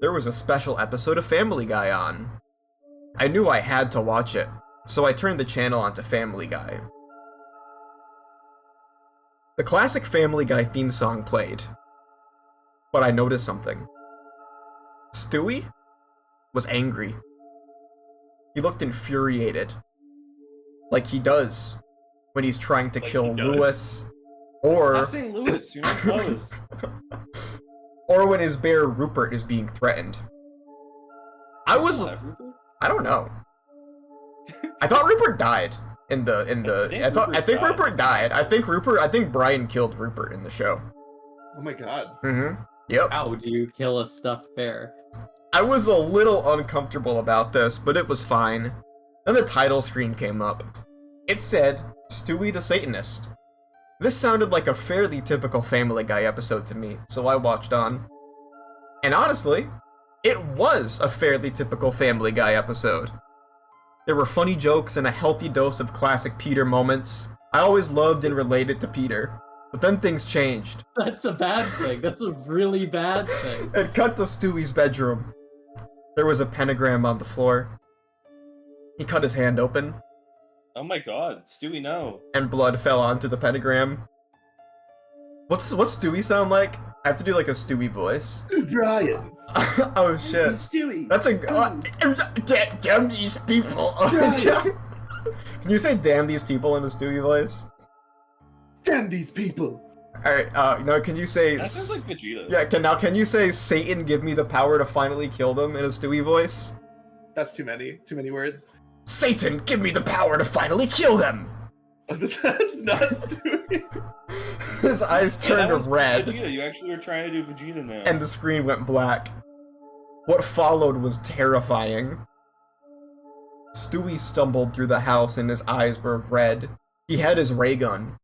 There was a special episode of Family Guy on. I knew I had to watch it, so I turned the channel onto Family Guy. The classic Family Guy theme song played, but I noticed something. Stewie was angry. He looked infuriated, like he does when he's trying to Like kill he does. Lewis, or Stop saying Lewis. You're not Lewis. or when his bear Rupert is being threatened. I don't know. I thought Rupert died in the. I think Rupert died. I think Brian killed Rupert in the show. Oh my god. Mm-hmm. Yep. How do you kill a stuffed bear? I was a little uncomfortable about this, but it was fine. Then the title screen came up. It said, Stewie the Satanist. This sounded like a fairly typical Family Guy episode to me, so I watched on. And honestly, it was a fairly typical Family Guy episode. There were funny jokes and a healthy dose of classic Peter moments. I always loved and related to Peter, but then things changed. That's a bad thing. That's a really bad thing. It cut to Stewie's bedroom. There was a pentagram on the floor. He cut his hand open, Oh my god, Stewie, no. and blood fell onto the pentagram. What's Stewie sound like? I have to do like a Stewie voice. Brian. Oh shit. Stewie. That's a damn these people. Can you say damn these people in a Stewie voice? Damn these people. Alright, no, can you say... That sounds like Vegeta. Yeah, can you say, Satan, give me the power to finally kill them in a Stewie voice? That's too many words. Satan, give me the power to finally kill them! That's nuts, dude. His eyes Yeah, that turned was red, Vegeta. You actually were trying to do Vegeta now. and the screen went black. What followed was terrifying. Stewie stumbled through the house and his eyes were red. He had his ray gun.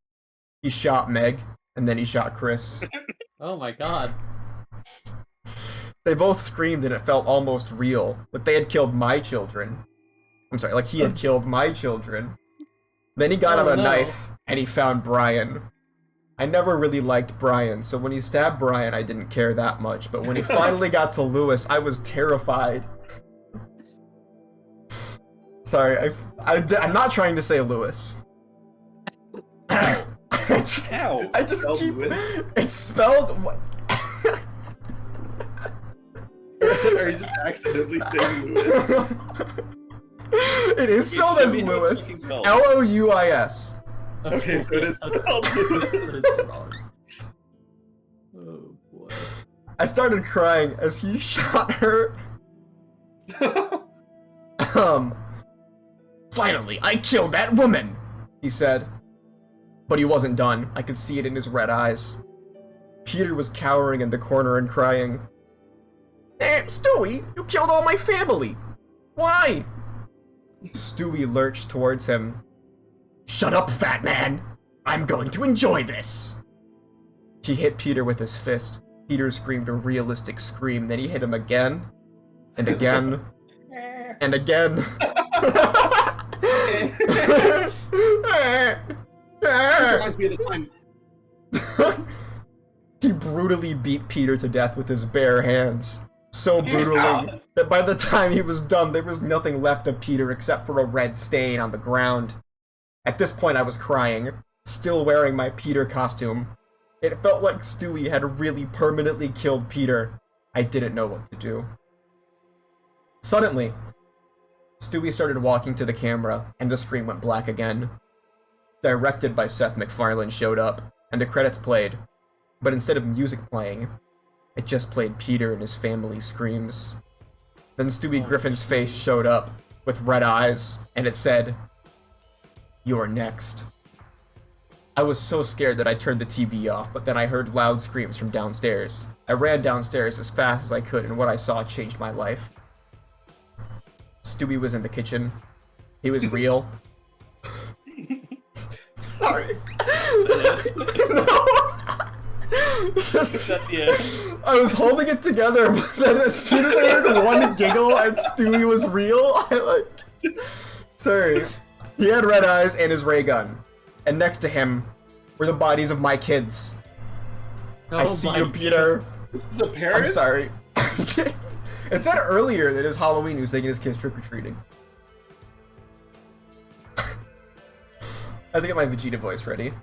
He shot Meg, and then he shot Chris. Oh my god. They both screamed and it felt almost real, like they had killed my children. I'm sorry, like he had killed my children. Then he got out a knife, and he found Brian. I never really liked Brian, so when he stabbed Brian, I didn't care that much, but when he finally got to Lewis, I was terrified. Sorry, I'm not trying to say Lewis. I just keep... Lewis? It's spelled... What? Are you just accidentally saying Lewis? It is spelled as Lewis. L-O-U-I-S. Okay, so it is spelled Lewis. Oh boy. I started crying as he shot her. Finally, I killed that woman, he said. But he wasn't done. I could see it in his red eyes. Peter was cowering in the corner and crying. Stewie, you killed all my family. Why? Stewie lurched towards him. Shut up, fat man. I'm going to enjoy this. He hit Peter with his fist. Peter screamed a realistic scream, then he hit him again, and again, and again. This reminds me of the time. He brutally beat Peter to death with his bare hands. So brutally that by the time he was done, there was nothing left of Peter except for a red stain on the ground. At this point, I was crying, still wearing my Peter costume. It felt like Stewie had really permanently killed Peter. I didn't know what to do. Suddenly, Stewie started walking to the camera, and the screen went black again. Directed by Seth MacFarlane showed up, and the credits played. But instead of music playing, it just played Peter and his family's screams. Then Stewie Griffin's face showed up, with red eyes, and it said, "You're next." I was so scared that I turned the TV off, but then I heard loud screams from downstairs. I ran downstairs as fast as I could, and what I saw changed my life. Stewie was in the kitchen. He was real. Sorry. No, I was holding it together, but then as soon as I heard one giggle and Stewie was real, Sorry. He had red eyes and his ray gun. And next to him were the bodies of my kids. I see you, Peter. This is a parrot? I'm sorry. It said earlier that it was Halloween, he was taking his kids trick-or-treating. I have to get my Vegeta voice ready.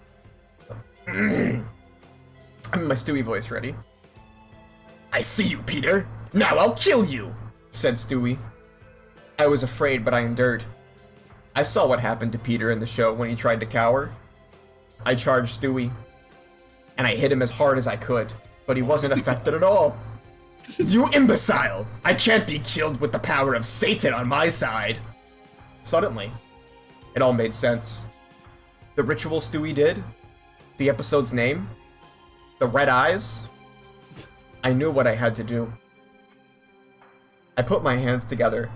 I mean my Stewie voice ready. I see you, Peter. Now I'll kill you, said Stewie. I was afraid, but I endured. I saw what happened to Peter in the show when he tried to cower. I charged Stewie, and I hit him as hard as I could, but he wasn't affected at all. You imbecile! I can't be killed with the power of Satan on my side! Suddenly, it all made sense. The ritual Stewie did, the episode's name, the red eyes. I knew what I had to do. I put my hands together,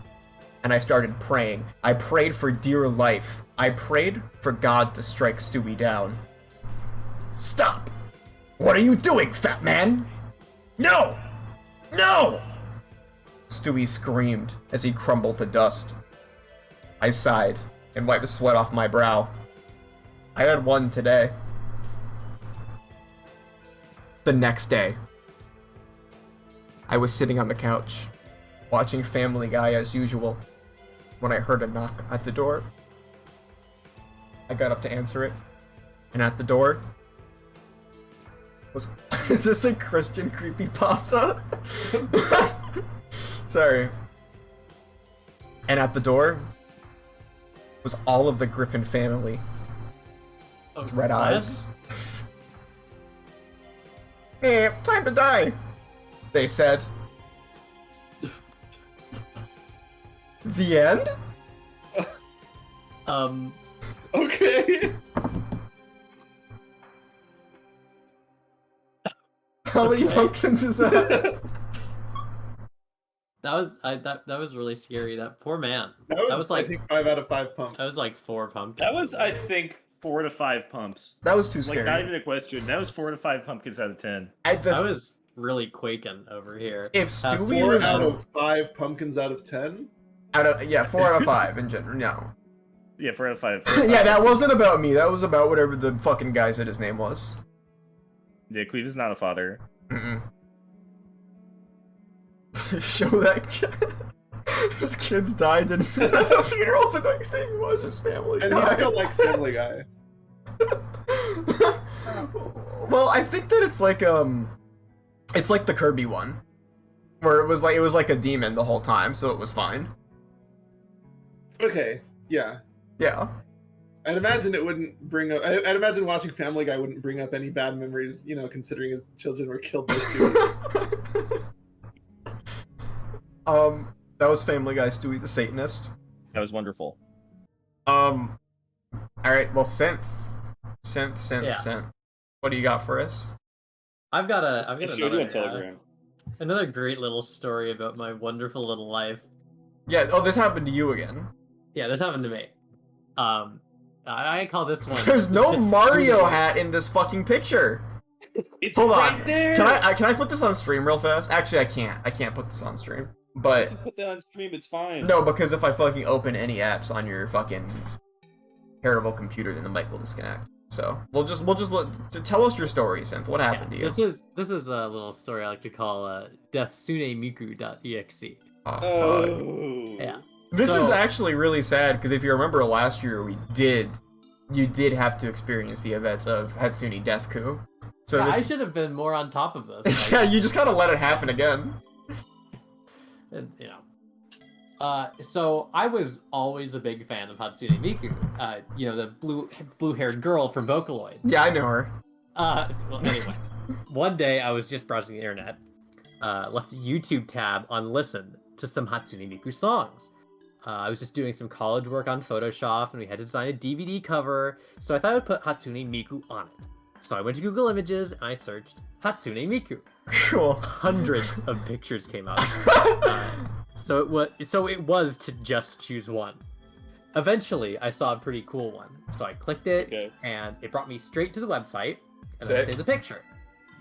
and I started praying. I prayed for dear life. I prayed for God to strike Stewie down. Stop! What are you doing, fat man? No! No! Stewie screamed as he crumbled to dust. I sighed and wiped the sweat off my brow. I had one today. The next day, I was sitting on the couch, watching Family Guy as usual, when I heard a knock at the door. I got up to answer it, and at the door was... Is this a Christian creepypasta? Sorry. And at the door was all of the Griffin family. With red eyes. Time to die, they said. The end? Okay. How many pumpkins is that? That was really scary. That poor man. That was like I think 5 out of 5 pumps. that was like 4 pumpkins. That was, I think, 4 to 5 pumps. That was too Like, scary. not even a question. That was 4 to 5 pumpkins out of 10. I was really quaking over here. If Stewie 4 was out of 5 pumpkins out of 10. 4 out of 5 in general. No. Yeah, 4 out of 5. Yeah, that wasn't about me. That was about whatever the fucking guy said his name was. Yeah, Qweave is not a father. Mm-mm. Show that his kids died and he's at a funeral the next thing he watched his family And die. he still likes Family Guy. Well, I think that it's like the Kirby one. Where it was like a demon the whole time, so it was fine. Okay, yeah. Yeah. I'd imagine it wouldn't bring up. I'd imagine watching Family Guy wouldn't bring up any bad memories, you know, considering his children were killed by Stewie. That was Family Guy Stewie the Satanist. That was wonderful. Alright, well, Synth. Yeah. Synth. What do you got for us? I've got I showed you on another, Telegram. another great little story about my wonderful little life. Yeah, oh, this happened to you again. Yeah, this happened to me. I call this one. There's no Deathsune. Mario hat in this fucking picture. It's Hold right on. there. Can I put this on stream real fast? Actually, I can't. I can't put this on stream. But Put that on stream. It's fine. no, because if I fucking open any apps on your fucking terrible computer, then the mic will disconnect. So we'll just tell us your story, Synth. What happened to you? This is a little story I like to call Deathsune Miku.exe. Oh, fuck. Oh. Yeah. This is So- actually really sad because if you remember last year, you did have to experience the events of Hatsune Deathku. So Yeah, I this, should have been more on top of this. yeah, you just kind of let it happen again. And, so I was always a big fan of Hatsune Miku. The blue-haired girl from Vocaloid. Yeah, I know her. Well, anyway, one day I was just browsing the internet, left a YouTube tab on listen to some Hatsune Miku songs. I was just doing some college work on Photoshop, and we had to design a DVD cover, so I thought I would put Hatsune Miku on it. So I went to Google Images, and I searched Hatsune Miku. Cool. Hundreds of pictures came up. So it was to just choose one. Eventually, I saw a pretty cool one, so I clicked it, Okay. and it brought me straight to the website, and then I Sick. saved the picture.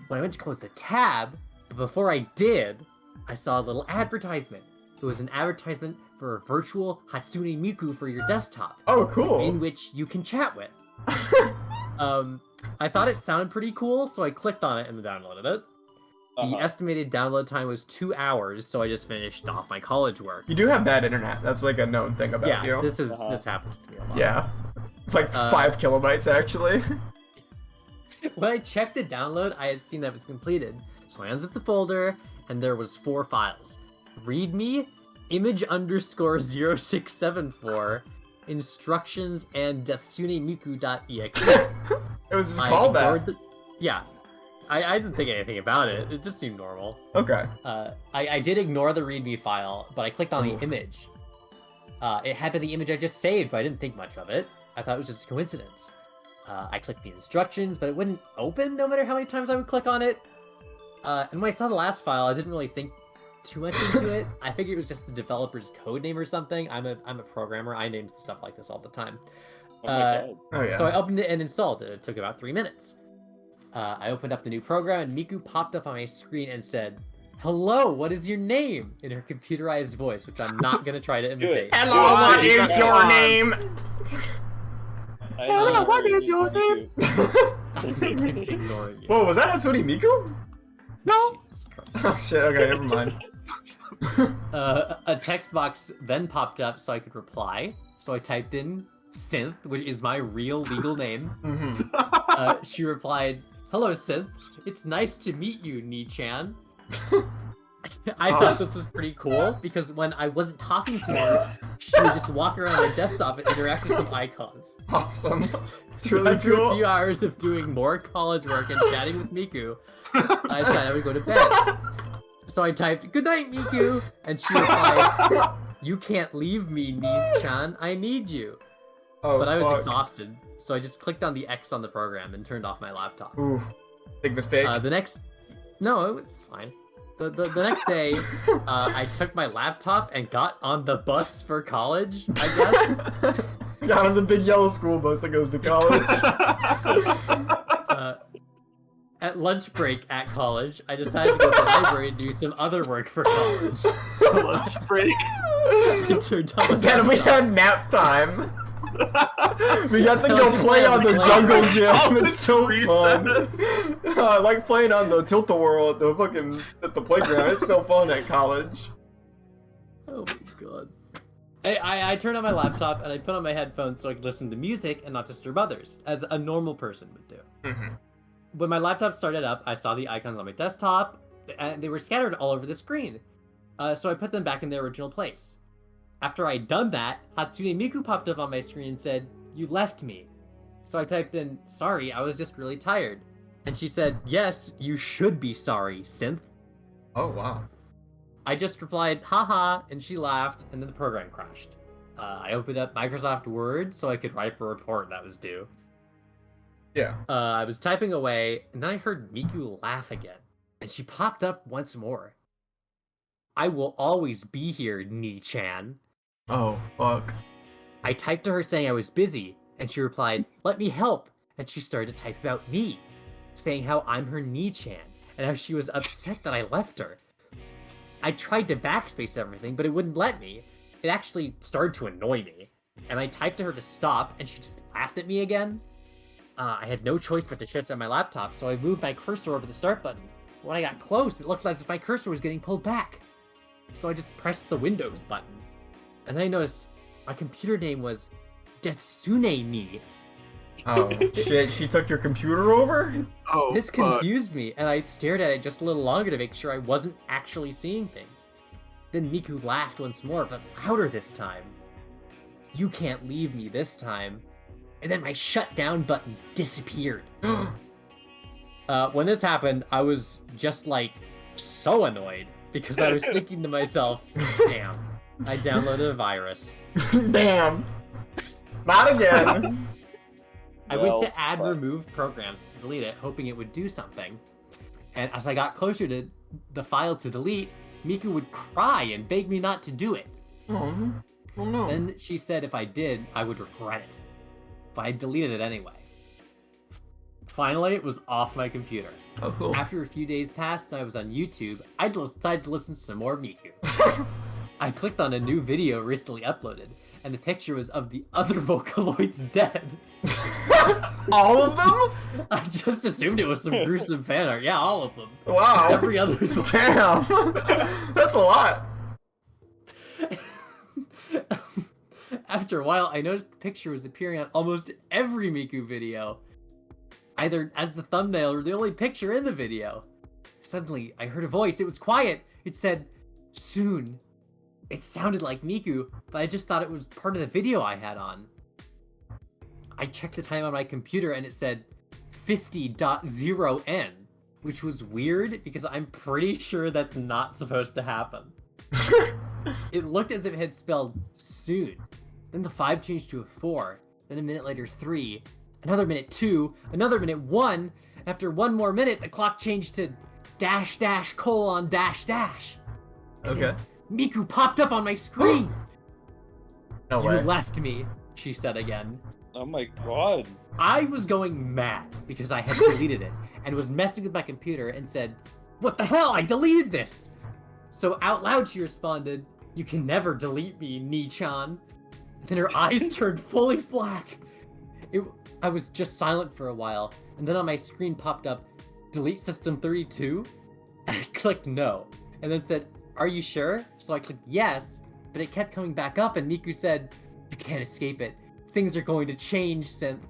When I went to close the tab, before I did, I saw a little advertisement. It was an advertisement for a virtual Hatsune Miku for your desktop, Oh, cool. in which you can chat with. I thought it sounded pretty cool, so I clicked on it and downloaded it. The estimated download time was 2 hours, so I just finished off my college work. You do have bad internet. That's like a known thing about Yeah, you. this happens to me a lot. Yeah. It's like 5 kilobytes, actually. When I checked the download, I had seen that it was completed. So I unzipped the folder, and there was 4 files. README, image_0674, instructions, and DeathsuneMiku.exe. It was just called that. Yeah. I didn't think anything about it. It just seemed normal. Okay. I did ignore the README file, but I clicked on Oof. the image. It had been the image I just saved, but I didn't think much of it. I thought it was just a coincidence. I clicked the instructions, but it wouldn't open no matter how many times I would click on it. And when I saw the last file, I didn't really think too much into it. I figured it was just the developer's code name or something. I'm a programmer. I name stuff like this all the time. Oh my God. Oh, yeah. So I opened it and installed it. It took about 3 minutes. I opened up the new program, and Miku popped up on my screen and said, "Hello, what is your name?" in her computerized voice, which I'm not going to try to imitate. Hello, what is your name? Hello, what is your name? Ignoring you. Whoa, was that Hatsune Miku? Jesus Christ. Oh shit, okay, never mind. A text box then popped up so I could reply. So I typed in Synth, which is my real legal name. Mm-hmm. She replied, "Hello, Synth. It's nice to meet you, Ni-chan." I thought this was pretty cool because when I wasn't talking to her, she would just walk around my desktop and interact with some icons. Awesome. It's So really after a cool. few hours of doing more college work and chatting with Miku, I decided I would go to bed. So I typed, "Good night, Miku," and she replied, "You can't leave me, Nii-chan. I need you." Oh, But I was fuck. exhausted, so I just clicked on the X on the program and turned off my laptop. Ooh, big mistake. No, it was fine. The next day, I took my laptop and got on the bus for college, I guess. Got on the big yellow school bus that goes to college. At lunch break at college, I decided to go to the library and do some other work for college. So Lunch break. I turned on my Then we laptop. had nap time. We got to go Let's play on the play. jungle gym. Oh, It's so fun. recess. I like playing on the tilt-a-whirl at the playground. It's so fun at college. Oh my god. I turned on my laptop and I put on my headphones so I could listen to music and not disturb others, as a normal person would do. Mm-hmm. When my laptop started up, I saw the icons on my desktop, and they were scattered all over the screen. So I put them back in their original place. After I'd done that, Hatsune Miku popped up on my screen and said, "You left me." So I typed in, "Sorry, I was just really tired." And she said, "Yes, you should be sorry, synth." Oh, wow. I just replied, "Haha," and she laughed, and then the program crashed. I opened up Microsoft Word so I could write up a report that was due. Yeah. I was typing away, and then I heard Miku laugh again, and she popped up once more. "I will always be here, Nii-chan." Oh, fuck. I typed to her saying I was busy, and she replied, "Let me help," and she started to type about me, saying how I'm her Nii-chan, and how she was upset that I left her. I tried to backspace everything, but it wouldn't let me. It actually started to annoy me, and I typed to her to stop, and she just laughed at me again. I had no choice but to shut down my laptop, so I moved my cursor over the start button. When I got close, it looked as if my cursor was getting pulled back. So I just pressed the Windows button. And then I noticed my computer name was Deathsune Miku. Oh, shit. She took your computer over? Oh, This fuck. confused me, and I stared at it just a little longer to make sure I wasn't actually seeing things. Then Miku laughed once more, but louder this time. "You can't leave me this time." And then my shutdown button disappeared. When this happened, I was just like so annoyed because I was thinking to myself, "Damn, I downloaded a virus." Damn. Not again. I went Well, to add fuck. remove programs to delete it, hoping it would do something. And as I got closer to the file to delete, Miku would cry and beg me not to do it. Oh, oh no. Then she said if I did, I would regret it. But I deleted it anyway. Finally, it was off my computer. Oh, cool. After a few days passed and I was on YouTube, I decided to listen to some more Miku. I clicked on a new video recently uploaded, and the picture was of the other Vocaloids dead. All of them? I just assumed it was some gruesome fan art. Yeah, all of them. Wow. Every other. Damn. That's a lot. After a while, I noticed the picture was appearing on almost every Miku video, either as the thumbnail or the only picture in the video. Suddenly, I heard a voice. It was quiet. It said, "Soon." It sounded like Miku, but I just thought it was part of the video I had on. I checked the time on my computer and it said 50.0N, which was weird because I'm pretty sure that's not supposed to happen. It looked as if it had spelled soon. Then the 5 changed to a 4, then a minute later 3, another minute 2, another minute 1. After one more minute, the clock changed to dash dash colon dash dash. And Okay. then Miku popped up on my screen. No "You way. left me," she said again. Oh my god. I was going mad because I had deleted it and was messing with my computer and said, "What the hell? I deleted this!" So out loud she responded, "You can never delete me, Nii-chan." Then her eyes turned fully black. I was just silent for a while, and then on my screen popped up, "Delete System 32?" And I clicked no, and then said, "Are you sure?" So I clicked yes, but it kept coming back up, and Miku said, "You can't escape it. Things are going to change, Synth."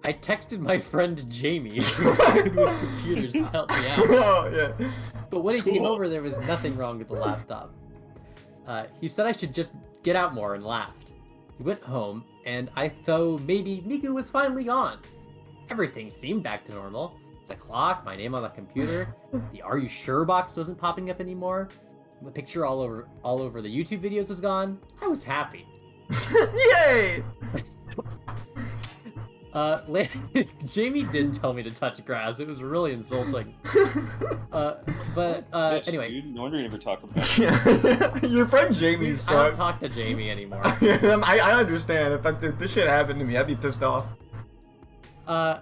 I texted my friend Jamie, who's good with computers, to help me out. Oh, yeah. But when he came over, there was nothing wrong with the laptop. He said I should just get out more and laughed. He went home, and I thought maybe Miku was finally gone. Everything seemed back to normal. The clock, my name on the computer, the "Are you sure" box wasn't popping up anymore. The picture all over the YouTube videos was gone. I was happy. Yay! Jamie did tell me to touch grass. It was really insulting. Bitch, Anyway. Dude, no wonder you never talk about it. Yeah. Your friend Jamie I don't sucks. talk to Jamie anymore. I understand. If this shit happened to me, I'd be pissed off.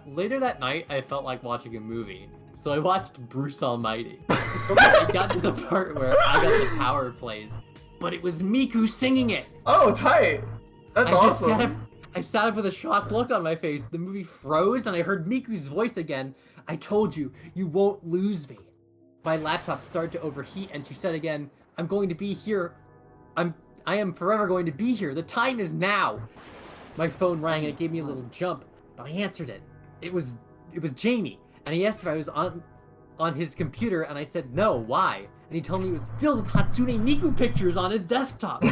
Later that night, I felt like watching a movie. So I watched Bruce Almighty. I got to the part where I got the power plays, but it was Miku singing it. Oh, tight. That's awesome. I sat up with a shocked look on my face. The movie froze and I heard Miku's voice again. I told you, you won't lose me. My laptop started to overheat and she said again, I'm going to be here. I am forever going to be here. The time is now. My phone rang and it gave me a little jump, but I answered it. It was Jamie. And he asked if I was on his computer, and I said no, why? And he told me it was filled with Hatsune Miku pictures on his desktop.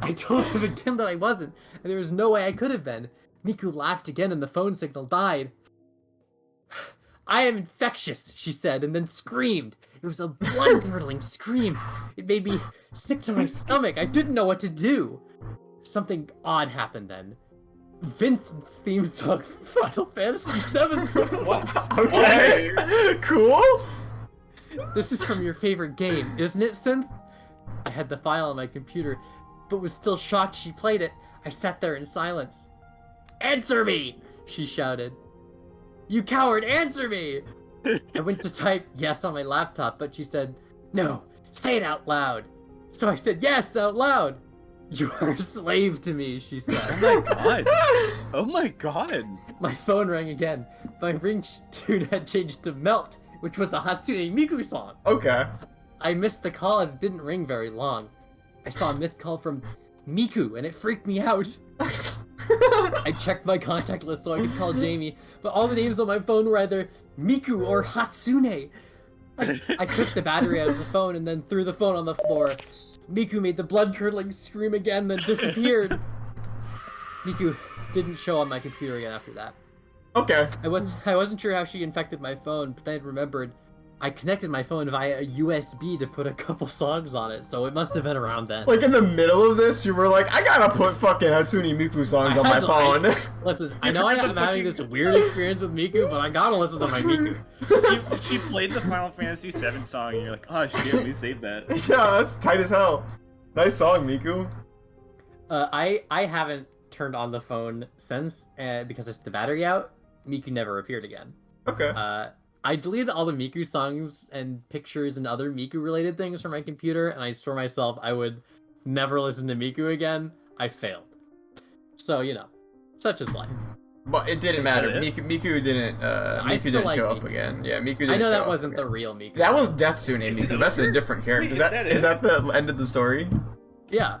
I told him again that I wasn't, and there was no way I could have been. Miku laughed again and the phone signal died. I am infectious, she said, and then screamed. It was a blood-curdling scream. It made me sick to my stomach. I didn't know what to do. Something odd happened then. Vincent's theme song from Final Fantasy VII started. Okay. Cool. This is from your favorite game, isn't it, Synth? I had the file on my computer, but was still shocked she played it. I sat there in silence. Answer me! She shouted. You coward, answer me! I went to type yes on my laptop, but she said, no, say it out loud. So I said yes out loud. You are a slave to me, she said. Oh my god. Oh my god. My phone rang again. My ringtone had changed to Melt, which was a Hatsune Miku song. Okay. I missed the call as it didn't ring very long. I saw a missed call from Miku and it freaked me out. I checked my contact list so I could call Jamie, but all the names on my phone were either Miku or Hatsune. I took the battery out of the phone and then threw the phone on the floor. Miku made the blood-curdling scream again, then disappeared. Miku didn't show on my computer again after that. Okay. I wasn't sure how she infected my phone, but then I remembered I connected my phone via a USB to put a couple songs on it, so it must have been around then. Like in the middle of this, you were like, I gotta put fucking Hatsune Miku songs on my phone. Listen, I know I'm having this weird experience with Miku, but I gotta listen to my Miku. She played the Final Fantasy VII song, and you're like, oh shit, we saved that. Yeah, that's tight as hell. Nice song, Miku. I haven't turned on the phone since, because I took the battery out. Miku never appeared again. Okay. I deleted all the Miku songs and pictures and other Miku-related things from my computer, and I swore myself I would never listen to Miku again. I failed. So, you know, such is life. But it didn't matter. Miku didn't. Miku didn't show up again. Yeah, Miku didn't. I know show that up wasn't again. the real Miku. That was Deathsune Miku. That's a different character. Wait, Is that the end of the story? Yeah.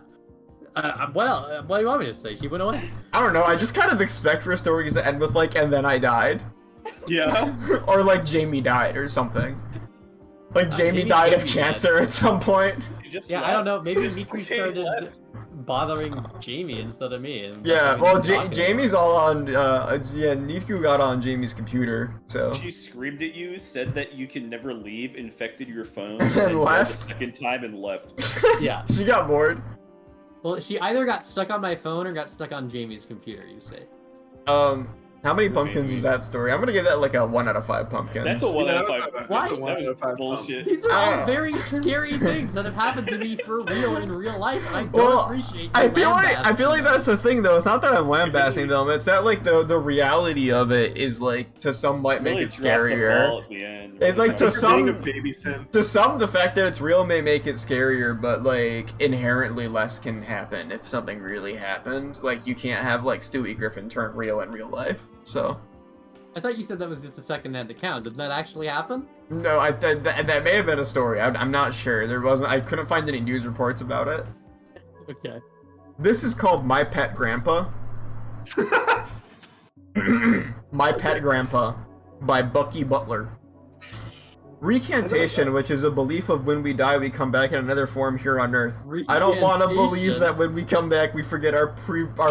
What do you want me to say? She went away. I don't know. I just kind of expect for stories to end with like, and then I died. Yeah. Or like Jamie died or something. Like Jamie died of cancer at some point. Yeah, I don't know. Maybe Miku started bothering Jamie instead of me. And Yeah, well, Jamie's all on. Yeah, Niku got on Jamie's computer, so. She screamed at you, said that you can never leave, infected your phone, And left. the second time and left. Yeah. She got bored. Well, she either got stuck on my phone or got stuck on Jamie's computer, you say. How many pumpkins was that story? I'm gonna give that like a 1 out of 5 pumpkins. That's a 1 out of 5. Why? That's a 1 out of 5 bullshit. These are all very scary things that have happened to me for real in real life, and I don't appreciate I feel like that's the thing though. It's not that I'm lambasting them. It's that like the reality of it is like to some might make Really it dropped the scarier. ball at the end. It's like to Being a some baby sin. to some the fact that it's real may make it scarier, but like inherently less can happen if something really happened. Like you can't have like Stewie Griffin turn real in real life. So. I thought you said that was just a second-hand account. Did that actually happen? No, that may have been a story. I'm not sure. There wasn't. I couldn't find any news reports about it. Okay. This is called My Pet Grandpa. My Pet Grandpa by Bucky Butler. Recantation, which is a belief of when we die, we come back in another form here on Earth. I don't want to believe that when we come back, we forget our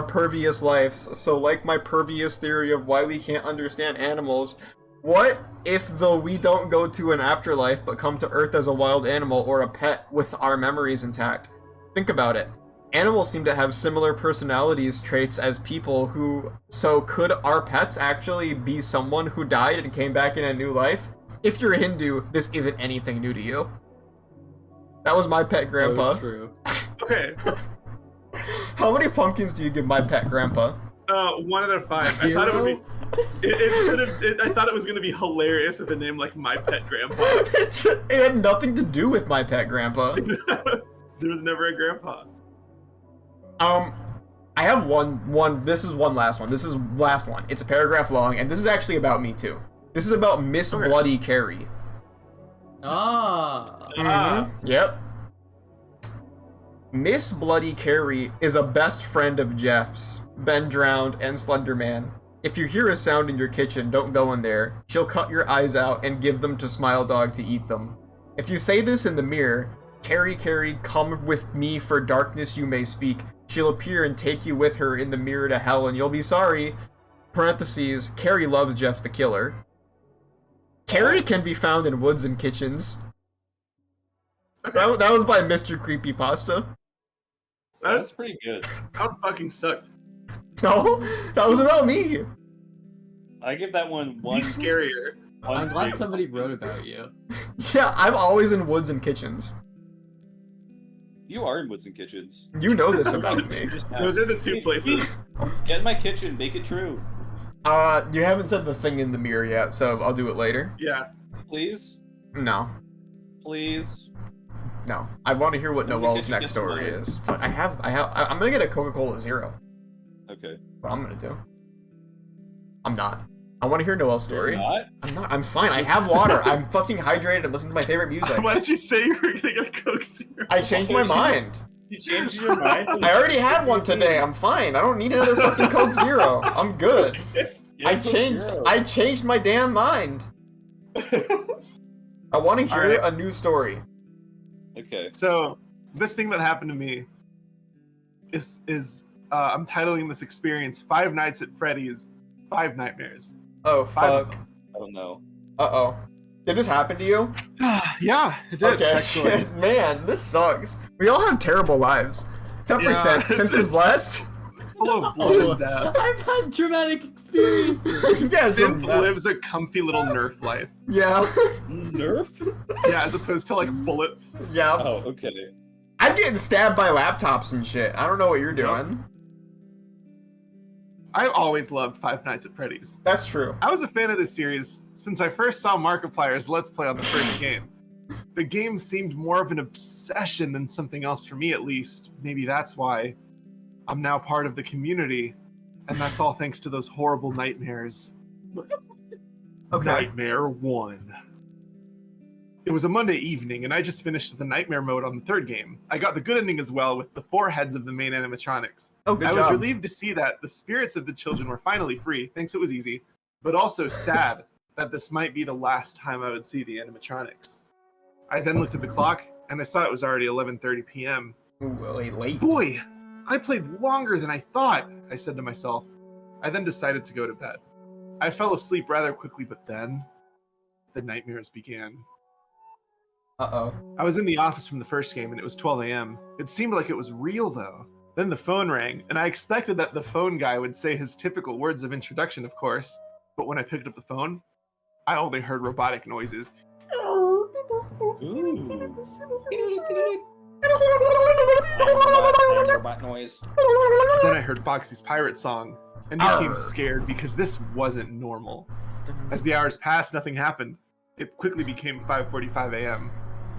pervious lives. So, like my pervious theory of why we can't understand animals, what if, though, we don't go to an afterlife, but come to Earth as a wild animal or a pet with our memories intact? Think about it. Animals seem to have similar personalities traits as people who... So, could our pets actually be someone who died and came back in a new life? If you're a Hindu, this isn't anything new to you. That was My Pet Grandpa. So true. Okay. How many pumpkins do you give My Pet Grandpa? 1 out of 5. I thought it would be. I thought it was gonna be hilarious with a name like My Pet Grandpa. It had nothing to do with My Pet Grandpa. There was never a grandpa. I have one. This is one last one. This is last one. It's a paragraph long, and this is actually about me too. This is about Miss Bloody Carrie. Yep. Miss Bloody Carrie is a best friend of Jeff's, Ben Drowned, and Slenderman. If you hear a sound in your kitchen, don't go in there. She'll cut your eyes out and give them to Smile Dog to eat them. If you say this in the mirror, Carrie, Carrie, come with me for darkness you may speak. She'll appear and take you with her in the mirror to hell and you'll be sorry. Parentheses, Carrie loves Jeff the Killer. Carrie can be found in woods and kitchens. Okay. That was by Mr. CREEPYPASTA. That's pretty good. That fucking sucked. No, that was about me. I give that one He's scarier. I'm glad somebody wrote about you. Yeah, I'm always in woods and kitchens. You are in woods and kitchens. You know this about me. Those are the two places. Get in my kitchen, make it true. You haven't said the thing in the mirror yet, so I'll do it later. Yeah. Please? No. Please? No. I want to hear what Let me Noel's get you next this story line. is. Fuck, I'm gonna get a Coca-Cola Zero. Okay. What I'm gonna do. I'm not. I want to hear Noel's story. You're not? I'm not. I'm fine. I have water. I'm fucking hydrated and listening to my favorite music. Why did you say you were gonna get a Coke Zero? I changed my mind. You changed your mind? I already had one today. I'm fine. I don't need another fucking Coke Zero. I'm good. I changed my damn mind. I want to hear a new story. Okay. So this thing that happened to me is I'm titling this experience 5 Nights at Freddy's 5 Nightmares. Oh, 5 of fuck. them. I don't know. Uh-oh. Did this happen to you? Yeah, it did. Okay, actually. shit. Man, this sucks. We all have terrible lives. Except for Yeah, Synth. Synth is blessed. It's full of blood and death. I've had traumatic experiences. Yeah, Synth lives a comfy little Nerf life. Yeah. Nerf? Yeah, as opposed to like bullets. Yeah. Oh, okay. I'm getting stabbed by laptops and shit. I don't know what you're doing. I've always loved 5 Nights at Freddy's. That's true. I was a fan of this series since I first saw Markiplier's Let's Play on the first game. The game seemed more of an obsession than something else for me, at least. Maybe that's why I'm now part of the community, and that's all thanks to those horrible nightmares. Okay. Nightmare 1. It was a Monday evening, and I just finished the nightmare mode on the 3rd game. I got the good ending as well, with the 4 heads of the main animatronics. Oh, good I job. was relieved to see that the spirits of the children were finally free, thanks it was easy, but also sad that this might be the last time I would see the animatronics. I then looked at the clock, and I saw it was already 11:30 p.m. Ooh, wait, late. Boy, I played longer than I thought, I said to myself. I then decided to go to bed. I fell asleep rather quickly, but then the nightmares began. Uh-oh. I was in the office from the first game, and it was 12 a.m. It seemed like it was real, though. Then the phone rang, and I expected that the phone guy would say his typical words of introduction, of course. But when I picked up the phone, I only heard robotic noises. Ooh. Robot noise. Then I heard Boxy's pirate song, and became scared because this wasn't normal. As the hours passed, nothing happened. It quickly became 5:45 a.m.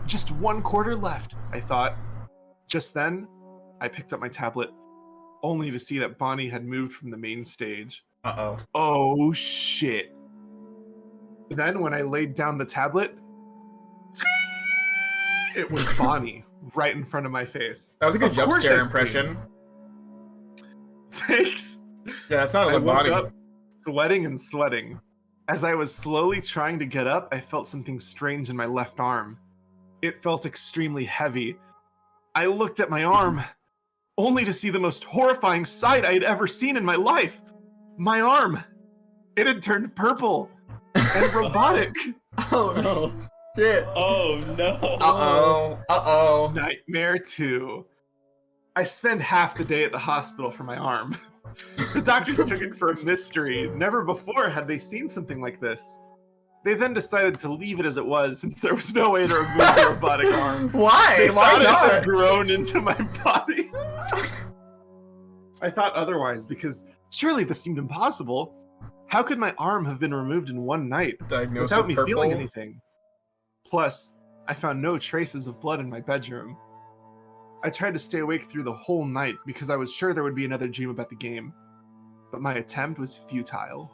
Just 1 quarter left, I thought. Just then, I picked up my tablet, only to see that Bonnie had moved from the main stage. Uh-oh. Oh shit. Then when I laid down the tablet, it was Bonnie right in front of my face. That was a good Of jump course scare I impression. screamed. Thanks. Yeah, that sounded I like woke Bonnie. up sweating and sweating. As I was slowly trying to get up, I felt something strange in my left arm. It felt extremely heavy. I looked at my arm, only to see the most horrifying sight I had ever seen in my life. My arm, it had turned purple and robotic. Oh, Oh, shit. Oh no. Uh-oh. Nightmare 2. I spent half the day at the hospital for my arm. The doctors took it for a mystery. Never before had they seen something like this. They then decided to leave it as it was since there was no way to remove the robotic arm. Why? They Why thought it had not? grown into my body. I thought otherwise because surely this seemed impossible. How could my arm have been removed in one night Diagnosed without with me purple? feeling anything? Plus, I found no traces of blood in my bedroom. I tried to stay awake through the whole night because I was sure there would be another dream about the game. But my attempt was futile.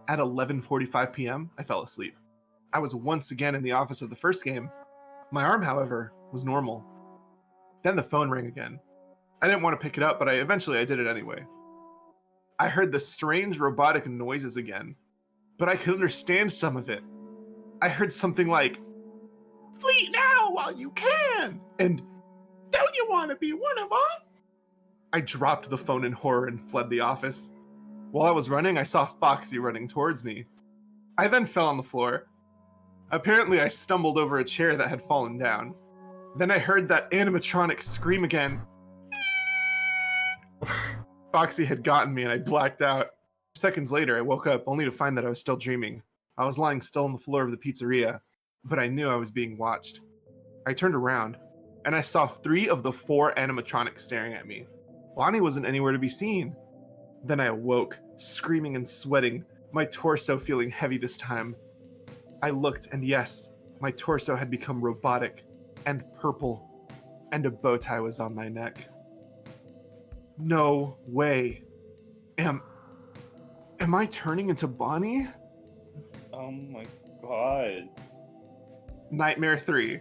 At 11:45 p.m., I fell asleep. I was once again in the office of the first game. My arm, however, was normal. Then the phone rang again. I didn't want to pick it up, but eventually I did it anyway. I heard the strange robotic noises again, but I could understand some of it. I heard something like, "Flee now while you can!" and "Don't you want to be one of us?" I dropped the phone in horror and fled the office. While I was running, I saw Foxy running towards me. I then fell on the floor. Apparently, I stumbled over a chair that had fallen down. Then I heard that animatronic scream again. Foxy had gotten me and I blacked out. Seconds later, I woke up only to find that I was still dreaming. I was lying still on the floor of the pizzeria, but I knew I was being watched. I turned around, and I saw 3 of the 4 animatronics staring at me. Bonnie wasn't anywhere to be seen. Then I awoke, screaming and sweating, my torso feeling heavy this time. I looked, and yes, my torso had become robotic and purple, and a bow tie was on my neck. No way. Am I turning into Bonnie? Oh my god. Nightmare 3.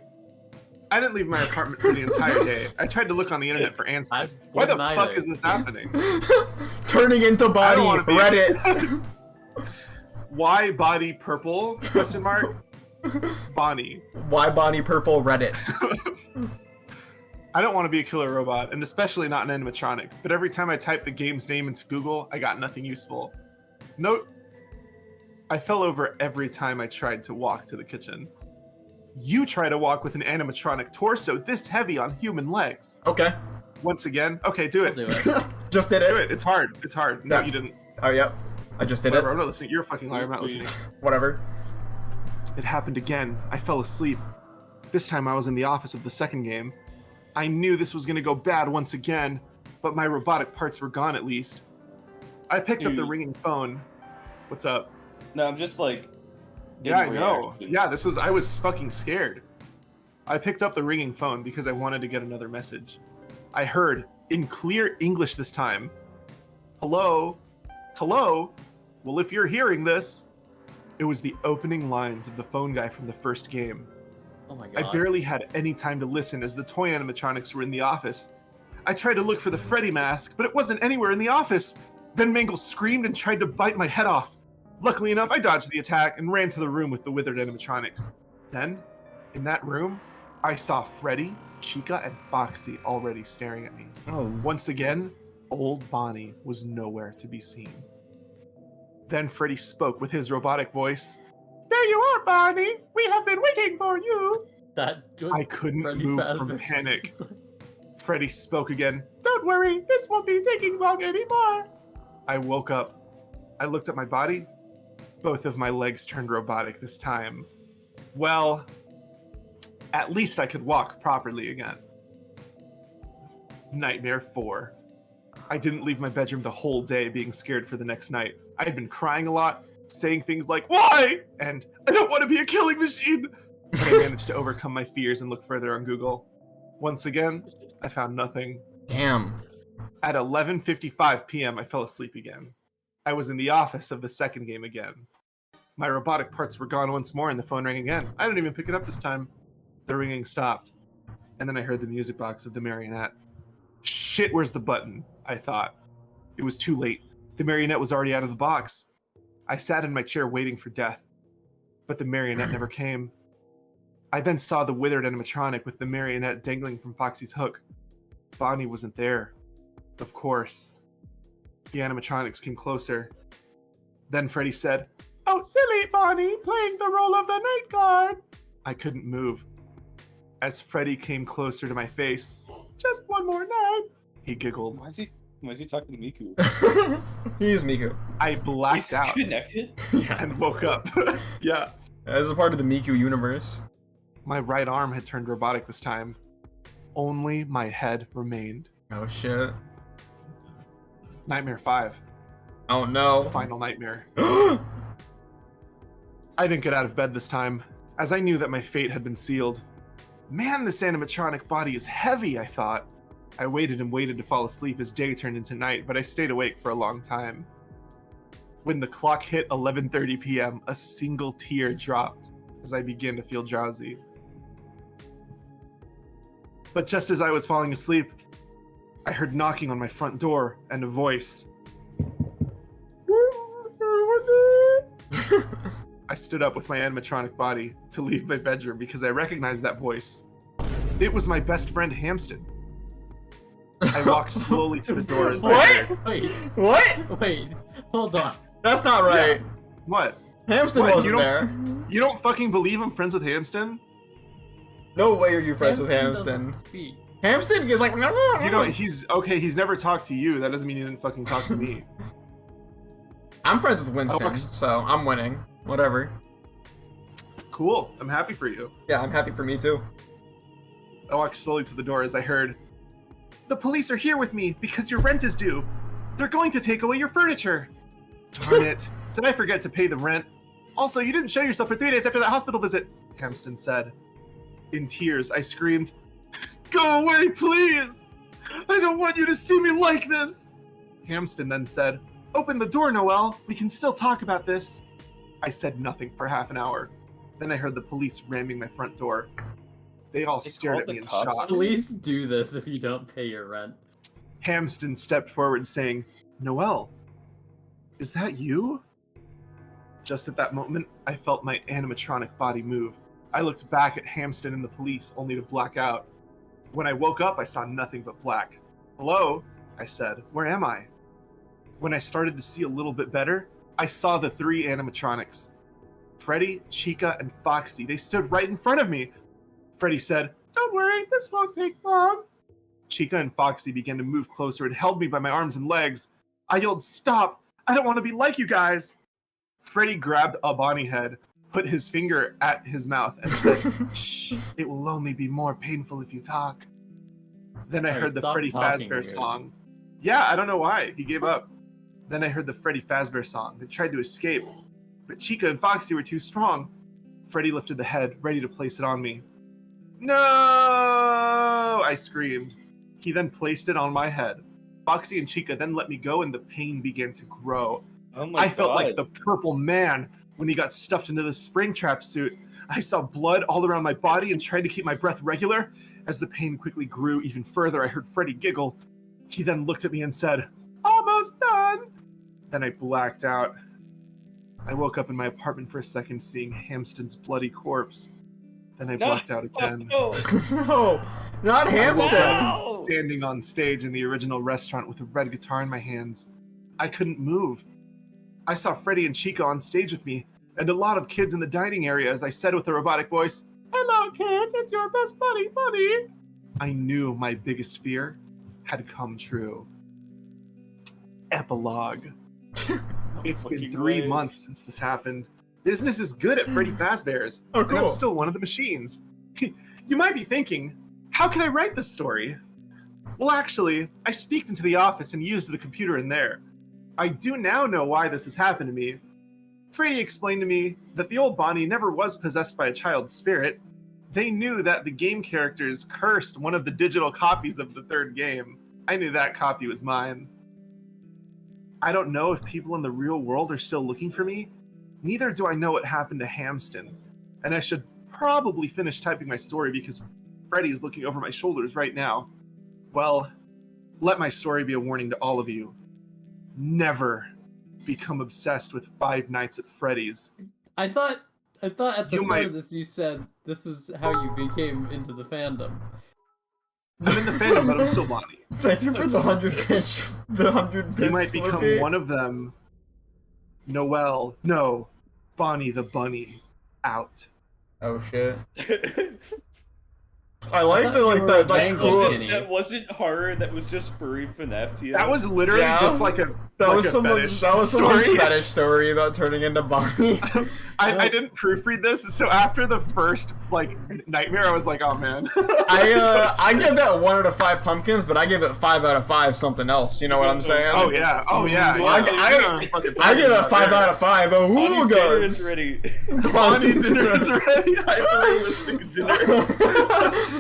I didn't leave my apartment for the entire day. I tried to look on the internet for answers. Why the wouldn't fuck either. is this happening? Turning into I body. don't wanna be- Reddit. Why body purple? Question mark. Bonnie. Why Bonnie purple? Reddit. I don't want to be a killer robot, and especially not an animatronic, but every time I typed the game's name into Google, I got nothing useful. Note, I fell over every time I tried to walk to the kitchen. You try to walk with an animatronic torso this heavy on human legs. Okay. Once again, okay, do I'll it. do it. Just did Do it. it. It's hard. It's hard. No, Yeah. you didn't. Oh, yep. I just did Whatever. it. I'm not listening. You're a fucking liar. I'm not listening. Whatever. It happened again. I fell asleep. This time I was in the office of the second game. I knew this was going to go bad once again, but my robotic parts were gone at least. I picked up the Dude. ringing phone. What's up? No, I'm just like. Yeah, I getting know. reaction. Yeah, I was fucking scared. I picked up the ringing phone because I wanted to get another message. I heard, in clear English this time, "Hello? Hello? Well, if you're hearing this," it was the opening lines of the phone guy from the first game. Oh my god. I barely had any time to listen as the toy animatronics were in the office. I tried to look for the Freddy mask, but it wasn't anywhere in the office. Then Mangle screamed and tried to bite my head off. Luckily enough, I dodged the attack and ran to the room with the withered animatronics. Then, in that room, I saw Freddy, Chica, and Foxy already staring at me. Oh. Once again, old Bonnie was nowhere to be seen. Then Freddy spoke with his robotic voice. "There you are, Bonnie! We have been waiting for you!" That I couldn't Freddy move Fazbear. from panic. Freddy spoke again. "Don't worry, this won't be taking long anymore." I woke up. I looked at my body. Both of my legs turned robotic this time. Well, at least I could walk properly again. Nightmare 4. I didn't leave my bedroom the whole day being scared for the next night. I had been crying a lot, saying things like, "Why?" and "I don't want to be a killing machine." But I managed to overcome my fears and look further on Google. Once again, I found nothing. Damn. At 11:55 p.m., I fell asleep again. I was in the office of the second game again. My robotic parts were gone once more and the phone rang again. I didn't even pick it up this time. The ringing stopped. And then I heard the music box of the marionette. Shit, where's the button? I thought. It was too late. The marionette was already out of the box. I sat in my chair waiting for death, but the marionette never came. I then saw the withered animatronic with the marionette dangling from Foxy's hook. Bonnie wasn't there. Of course. The animatronics came closer. Then Freddy said, "Oh, silly Bonnie, playing the role of the night guard." I couldn't move. As Freddy came closer to my face, "Just one more night," he giggled. Why is he talking to Miku? He is Miku. I blacked out Connected? Yeah. and woke up. Yeah. As a part of the Miku universe. My right arm had turned robotic this time. Only my head remained. Oh shit. Nightmare 5. Oh no. Final nightmare. I didn't get out of bed this time, as I knew that my fate had been sealed. Man, this animatronic body is heavy, I thought. I waited and waited to fall asleep as day turned into night, but I stayed awake for a long time. When the clock hit 11:30 p.m., a single tear dropped as I began to feel drowsy. But just as I was falling asleep, I heard knocking on my front door and a voice. I stood up with my animatronic body to leave my bedroom because I recognized that voice. It was my best friend Hamston. I walked slowly to the door as I heard. Wait, What? wait, hold on. That's not right. What? Hamston What, wasn't you don't- there. You don't fucking believe I'm friends with Hamston? No way are you friends with Hamston Hamston. doesn't speak. Hamston is like, You know, he's okay, he's never talked to you. That doesn't mean he didn't fucking talk to me. I'm friends with Winston, Oh, so I'm winning. Whatever. Cool. I'm happy for you. Yeah, I'm happy for me too. I walked slowly to the door as I heard, "The police are here with me because your rent is due. They're going to take away your furniture." Darn it. Did I forget to pay the rent? Also, you didn't show yourself for 3 days after that hospital visit, Hamston said. In tears, I screamed, "Go away, please! I don't want you to see me like this!" Hamston then said, "Open the door, Noelle. We can still talk about this." I said nothing for half an hour. Then I heard the police ramming my front door. They all stared called at me the in cops? shock. Please do this if you don't pay your rent. Hamston stepped forward saying, "Noelle, is that you?" Just at that moment, I felt my animatronic body move. I looked back at Hamston and the police, only to black out. When I woke up, I saw nothing but black. "Hello?" I said. "Where am I?" When I started to see a little bit better, I saw the 3 animatronics. Freddy, Chica, and Foxy. They stood right in front of me. Freddy said, "Don't worry, this won't take long." Chica and Foxy began to move closer and held me by my arms and legs. I yelled, "Stop! I don't want to be like you guys!" Freddy grabbed a Bonnie head, put his finger at his mouth, and said, "Shh, it will only be more painful if you talk." Then I Hey, heard the stop Freddy talking, Fazbear dude. song. Yeah, I don't know why. He gave up. Then I heard the Freddy Fazbear song. They tried to escape, but Chica and Foxy were too strong. Freddy lifted the head, ready to place it on me. "No!" I screamed. He then placed it on my head. Foxy and Chica then let me go, and the pain began to grow. Oh my I felt like God. the Purple Man when he got stuffed into the Springtrap suit. I saw blood all around my body and tried to keep my breath regular. As the pain quickly grew even further, I heard Freddy giggle. He then looked at me and said, "Almost done." Then I blacked out. I woke up in my apartment for a second, seeing Hamston's bloody corpse. Then I blacked out again. Oh, No, not I woke Hamston. up standing on stage in the original restaurant with a red guitar in my hands. I couldn't move. I saw Freddy and Chica on stage with me, and a lot of kids in the dining area as I said with a robotic voice, "Hello kids, it's your best buddy, Bunny." I knew my biggest fear had come true. Epilogue. It's been fucking 3 way. months since this happened. Business is good at Freddy Fazbear's, Oh, and I'm cool. still one of the machines. You might be thinking, how can I write this story? Well, actually, I sneaked into the office and used the computer in there. I do now know why this has happened to me. Freddy explained to me that the old Bonnie never was possessed by a child's spirit. They knew that the game characters cursed one of the digital copies of the 3rd game. I knew that copy was mine. I don't know if people in the real world are still looking for me. Neither do I know what happened to Hamston. And I should probably finish typing my story because Freddy is looking over my shoulders right now. Well, let my story be a warning to all of you. Never become obsessed with Five Nights at Freddy's. I thought at the You start might- of this you said this is how you became into the fandom. I'm in the fandom, but I'm still Bonnie. Thank you for the 100 pitch. The 100 bits. You might become Flippy. one of them. Noelle, no, Bonnie the bunny, out. Oh shit. I like thought the you like were that a like Bengal cool. skinny. That wasn't horror. That was just furry FNAF to you. That was literally Yeah. just like a That like was a someone's fetish someone's story. fetish story about turning into Bonnie. I didn't proofread this, so after the first like nightmare, I was like, oh man. I give that 1 out of 5 pumpkins, but I give it 5 out of 5 something else. You know what I'm saying? Oh yeah, oh yeah. Well, I give it 5 out of 5. Oh, Bonnie's dinner is Oogos. ready. Bonnie's dinner is ready. Hyper-realistic dinner.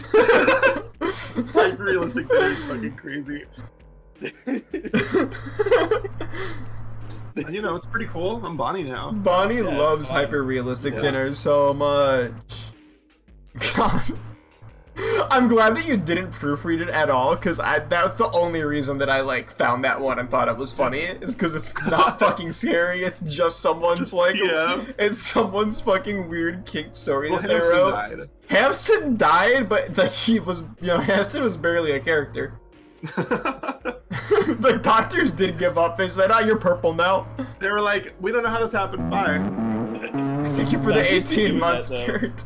Hyper-realistic dinner is fucking crazy. You know, it's pretty cool. I'm Bonnie now. Bonnie Yeah, it's loves fine. hyper-realistic Yeah. dinners so much. God. I'm glad that you didn't proofread it at all, because that's the only reason that I like found that one and thought it was funny, is because it's not fucking scary, it's just someone's Just like, TM. it's someone's fucking weird kink story Well, that they Hamster wrote. died. Hamston died, but like he was, you know, Hamston was barely a character. The doctors did give up, they said, you're purple now. They were like, we don't know how this happened. Bye. Thank you for the Doctors be 18 doing months, that, though. Kurt.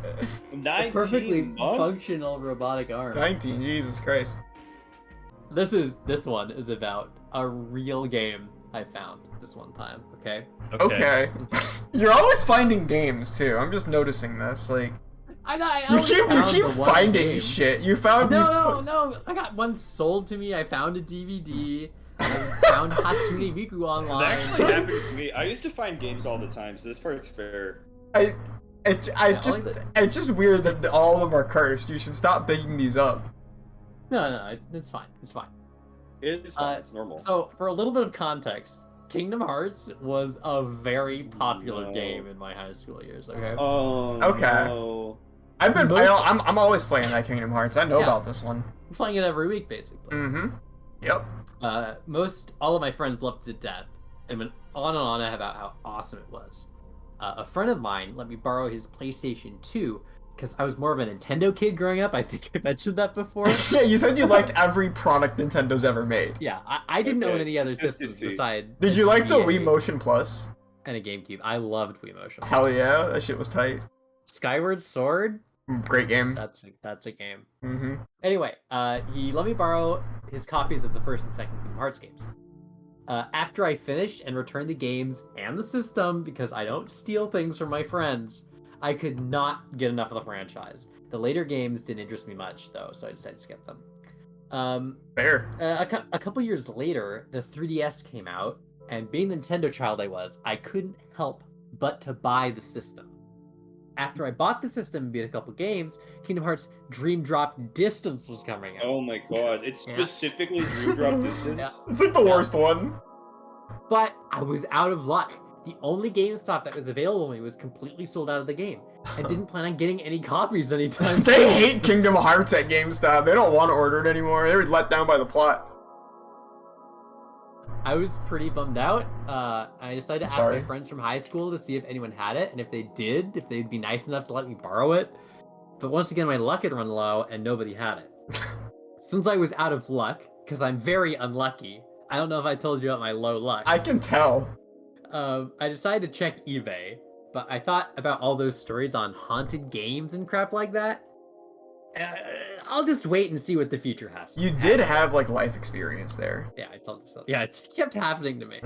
19 Perfectly months? functional robotic arm. 19, Jesus Christ. This one is about a real game I found this one time. Okay. Okay. You're always finding games too. I'm just noticing this. Like I you only keep found the one finding game. shit. You found No. I got one sold to me. I found a DVD. I found Hatsune Miku That online. actually happened to me. I used to find games all the time, so this part's fair. It's only just weird that all of them are cursed. You should stop picking these up. No, it's fine. It's fine. It's fine. It's normal. So, for a little bit of context, Kingdom Hearts was a very popular No. game in my high school years. Okay. Oh, Okay. no. I'm always playing that Kingdom Hearts. I know Yeah. about this one. I'm playing it every week, basically. Mm-hmm. Yep. All of my friends loved it to death and went on and on about how awesome it was. A friend of mine let me borrow his PlayStation 2 because I was more of a Nintendo kid growing up. I think I mentioned that before. Yeah, you said you liked every product Nintendo's ever made. Yeah, I didn't own Okay. any other systems Consistency. besides. Did you like the GBA Wii Motion Plus? and a GameCube? I loved Wii Motion. Hell yeah, that shit was tight. Skyward Sword. Great game. That's a game. Mm-hmm. Anyway, he let me borrow his copies of the first and second Kingdom Hearts games. After I finished and returned the games and the system, because I don't steal things from my friends, I could not get enough of the franchise. The later games didn't interest me much, though, so I decided to skip them. Fair. A couple years later, the 3DS came out, and being the Nintendo child I was, I couldn't help but to buy the system. After I bought the system and beat a couple games, Kingdom Hearts Dream Drop Distance was coming out. Oh my god. It's Yeah. specifically Dream Drop Distance? Yeah. It's like the worst one. But I was out of luck. The only GameStop that was available to me was completely sold out of the game. I didn't plan on getting any copies anytime They soon. hate Kingdom Hearts at GameStop. They don't want to order it anymore. They were let down by the plot. I was pretty bummed out. I decided to ask Sorry. my friends from high school to see if anyone had it, and if they did, if they'd be nice enough to let me borrow it. But once again, my luck had run low, and nobody had it. Since I was out of luck, because I'm very unlucky, I don't know if I told you about my low luck. I can tell. I decided to check eBay, but I thought about all those stories on haunted games and crap like that. I'll just wait and see what the future has. You did have like life experience there. Yeah, I told you so. Yeah, it kept happening to me.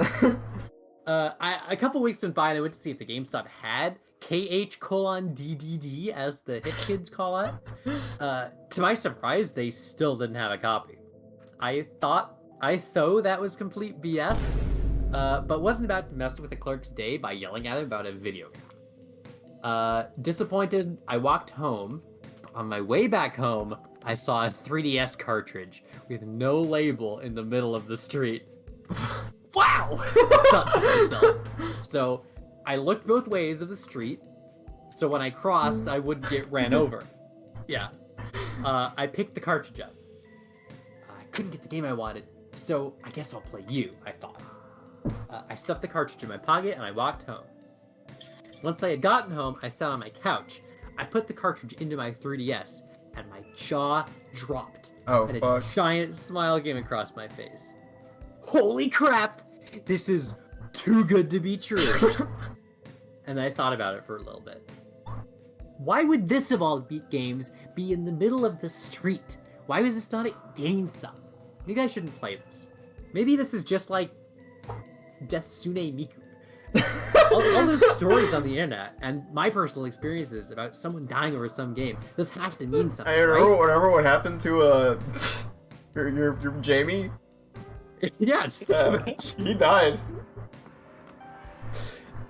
A couple weeks went by and I went to see if the GameStop had KH:DDD, as the hip kids call it. To my surprise, they still didn't have a copy. I thought that was complete BS, but wasn't about to mess with the clerk's day by yelling at him about a video game. Disappointed, I walked home. On my way back home, I saw a 3DS cartridge with no label in the middle of the street. Wow! Thought to myself. So I looked both ways of the street, so when I crossed, I wouldn't get ran over. Yeah. I picked the cartridge up. I couldn't get the game I wanted, so I guess I'll play you, I thought. I stuffed the cartridge in my pocket and I walked home. Once I had gotten home, I sat on my couch. I put the cartridge into my 3DS, and my jaw dropped. Oh, and fuck. a giant smile came across my face. Holy crap! This is too good to be true. And I thought about it for a little bit. Why would this of all games be in the middle of the street? Why was this not at GameStop? Maybe I shouldn't play this. Maybe this is just like Deathsune Miku. all those stories on the internet and my personal experiences about someone dying over some game, those have to mean something, I remember what happened to your Jamie. Yeah, He died.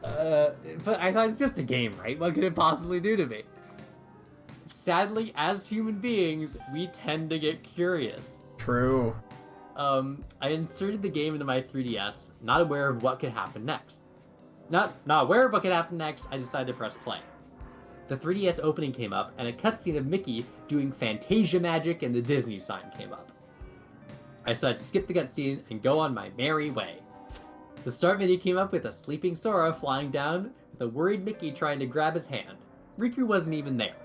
but I thought it's just a game, right? What could it possibly do to me? Sadly, as human beings, we tend to get curious. True. I inserted the game into my 3DS, not aware of what could happen next. Not aware of what could happen next, I decided to press play. The 3DS opening came up, and a cutscene of Mickey doing Fantasia magic and the Disney sign came up. I decided to skip the cutscene and go on my merry way. The start menu came up with a sleeping Sora flying down, with a worried Mickey trying to grab his hand. Riku wasn't even there.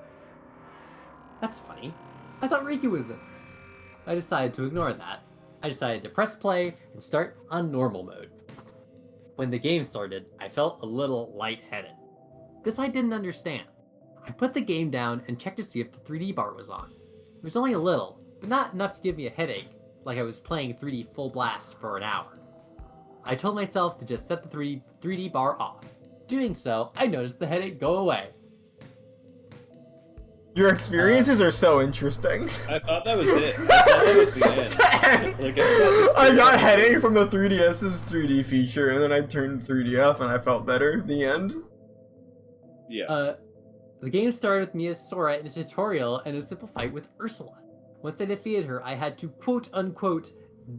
That's funny. I thought Riku was in this. I decided to ignore that. I decided to press play and start on normal mode. When the game started, I felt a little lightheaded. This I didn't understand. I put the game down and checked to see if the 3D bar was on. It was only a little, but not enough to give me a headache, like I was playing 3D full blast for an hour. I told myself to just set the 3D bar off. Doing so, I noticed the headache go away. Your experiences are so interesting. I thought that was it. I thought that was the end. Like, I got headache from the 3DS's 3D feature, and then I turned 3D off, and I felt better. The end. Yeah. The game started with me as Sora in a tutorial and a simple fight with Ursula. Once I defeated her, I had to quote-unquote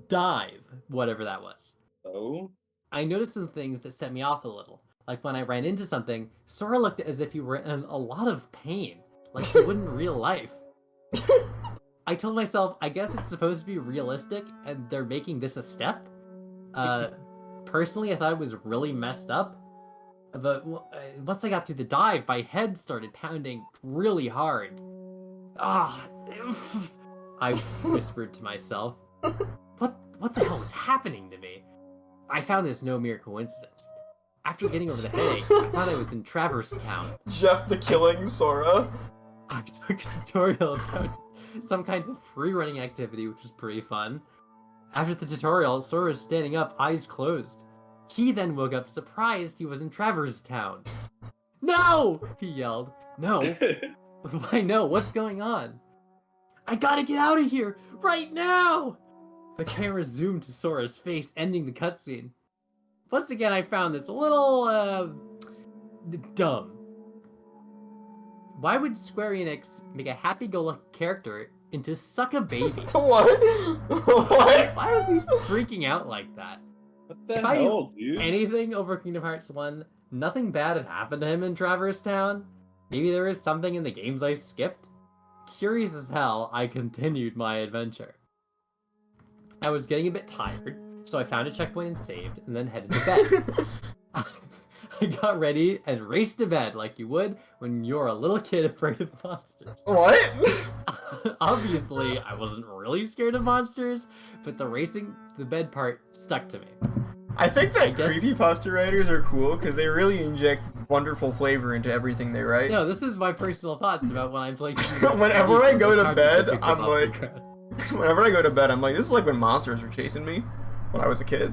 dive, whatever that was. Oh? I noticed some things that set me off a little. Like when I ran into something, Sora looked as if he were in a lot of pain. Like he would in real life. I told myself, I guess it's supposed to be realistic, and they're making this a step? Personally, I thought it was really messed up. But once I got through the dive, my head started pounding really hard. I whispered to myself. What the hell is happening to me? I found this no mere coincidence. After getting over the headache, I thought I was in Traverse Town. Jeff the Killing Sora. I took a tutorial about some kind of free-running activity, which was pretty fun. After the tutorial, Sora was standing up, eyes closed. He then woke up surprised he was in Traverse Town. No! He yelled. No? Why no? What's going on? I gotta get out of here! Right now! The camera zoomed to Sora's face, ending the cutscene. Once again, I found this a little, dumb. Why would Square Enix make a happy-go-lucky character into suck a baby? What? What? Why was he freaking out like that? What the If I knew hell, dude? anything over Kingdom Hearts 1, nothing bad had happened to him in Traverse Town. Maybe there was something in the games I skipped? Curious as hell, I continued my adventure. I was getting a bit tired, so I found a checkpoint and saved, and then headed to bed. I got ready and raced to bed like you would when you're a little kid afraid of monsters. What? Obviously, I wasn't really scared of monsters, but the racing the bed part stuck to me. I think that I guess- creepypasta writers are cool because they really inject wonderful flavor into everything they write. No, this is my personal thoughts about when I play. Whenever I go to bed, Pictures I'm off like- the ground. Whenever I go to bed, I'm like, this is like when monsters were chasing me when I was a kid.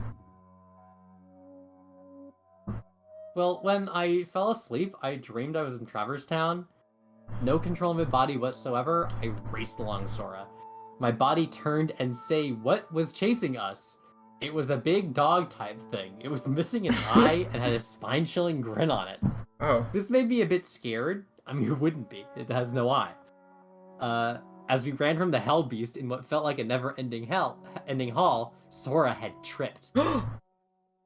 Well, when I fell asleep, I dreamed I was in Traverse Town. No control of my body whatsoever, I raced along Sora. My body turned and say, what was chasing us? It was a big dog type thing. It was missing an eye and had a spine-chilling grin on it. Oh. This made me a bit scared. I mean, it wouldn't be. It has no eye. As we ran from the Hell Beast in what felt like a never-ending hall, Sora had tripped.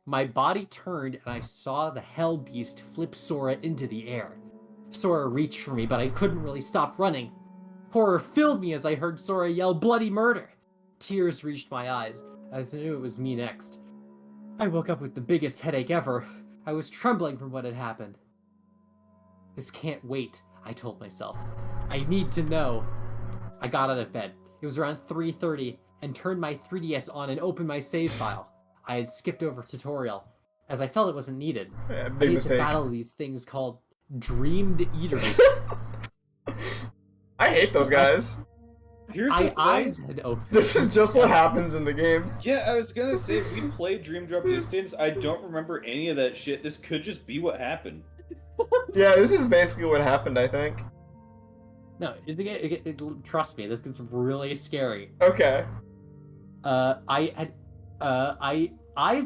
My body turned and I saw the Hell Beast flip Sora into the air. Sora reached for me, but I couldn't really stop running. Horror filled me as I heard Sora yell bloody murder. Tears reached my eyes, as I knew it was me next. I woke up with the biggest headache ever. I was trembling from what had happened. This can't wait, I told myself. I need to know. I got out of bed. It was around 3:30 and turned my 3DS on and opened my save file. I had skipped over tutorial, as I felt it wasn't needed. Yeah, I big need mistake. to battle these things called dreamed eaters. I hate those guys. Here's the My thing. eyes had opened. This is just what happens in the game. Yeah, I was gonna say, if we played Dream Drop Distance, I don't remember any of that shit. This could just be what happened. Yeah, this is basically what happened, I think. No, trust me, this gets really scary. Okay. Eyes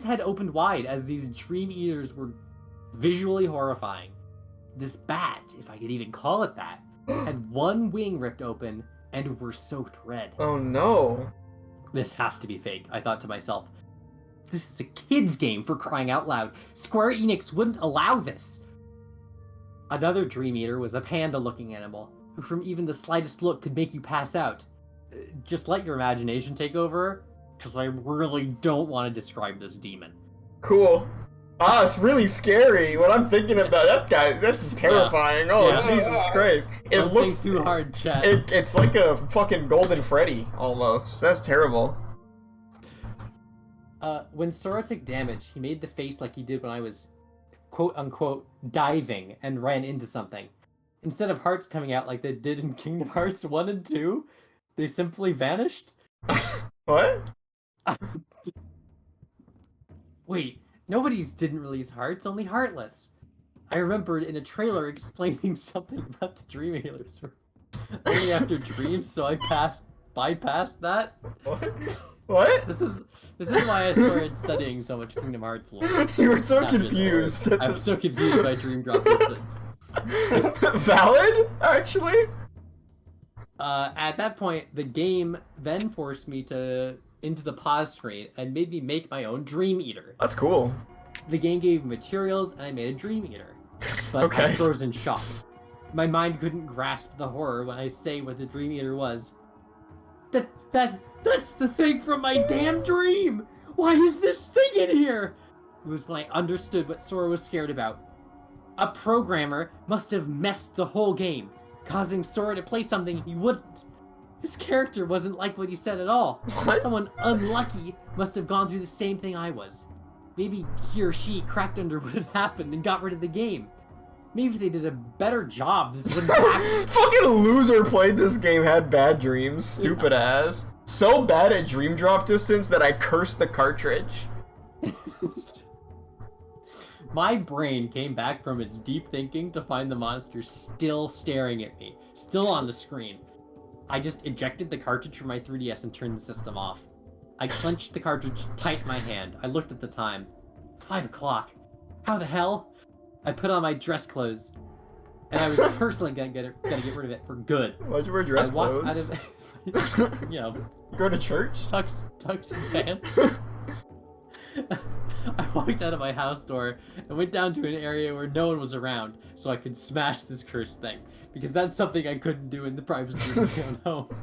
had opened wide as these dream eaters were visually horrifying. This bat, if I could even call it that, had one wing ripped open and were soaked red. Oh no. This has to be fake, I thought to myself. This is a kid's game, for crying out loud. Square Enix wouldn't allow this. Another dream eater was a panda-looking animal, who from even the slightest look could make you pass out. Just let your imagination take over, because I really don't want to describe this demon. Cool. Ah, it's really scary. What I'm thinking about that guy, this is terrifying. Oh, Yeah. Jesus Christ. It Don't looks think too hard, chat. it's like a fucking golden Freddy almost. That's terrible. When Sora took damage, he made the face like he did when I was quote-unquote diving and ran into something. Instead of hearts coming out like they did in Kingdom Hearts 1 and 2, they simply vanished. What? Wait, nobody's didn't release hearts, only Heartless. I remembered in a trailer explaining something about the Dream Healers were only after dreams, so I bypassed that. What? What? This is why I started studying so much Kingdom Hearts lore. You were so After this. confused. I was so confused by Dream Drop Distance. Valid, actually? At that point, the game then forced me into the pause screen and made me make my own Dream Eater. That's cool. The game gave me materials and I made a Dream Eater. But Okay. I froze in shock. My mind couldn't grasp the horror when I say what the Dream Eater was. That's the thing from my damn dream! Why is this thing in here? It was when I understood what Sora was scared about. A programmer must have messed the whole game, causing Sora to play something he wouldn't. His character wasn't like what he said at all. What? Someone unlucky must have gone through the same thing I was. Maybe he or she cracked under what had happened and got rid of the game. Maybe they did a better job. This wouldn't happen. Fucking loser played this game, had bad dreams. Stupid ass. So bad at Dream Drop Distance that I cursed the cartridge. My brain came back from its deep thinking to find the monster still staring at me, still on the screen. I just ejected the cartridge from my 3DS and turned the system off. I clenched the cartridge tight in my hand. I looked at the time. 5 o'clock. How the hell? I put on my dress clothes, and I was personally gonna get rid of it for good. Why'd you wear dress I walked clothes? out of, You go to church? tux and pants. I walked out of my house door and went down to an area where no one was around, so I could smash this cursed thing. Because that's something I couldn't do in the privacy of my own home.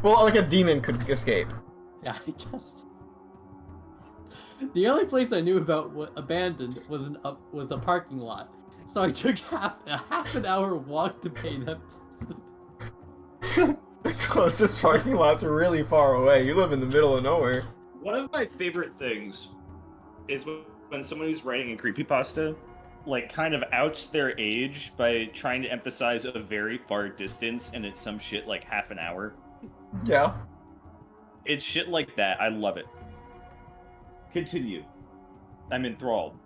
Well, like a demon could escape. Yeah, I guess. The only place I knew about what abandoned was a parking lot, so I took half an hour walk to pay them. The closest parking lot's really far away. You live in the middle of nowhere. One of my favorite things is when someone who's writing in creepypasta, like, kind of outs their age by trying to emphasize a very far distance, and it's some shit like half an hour. Yeah. It's shit like that. I love it. Continue. I'm enthralled.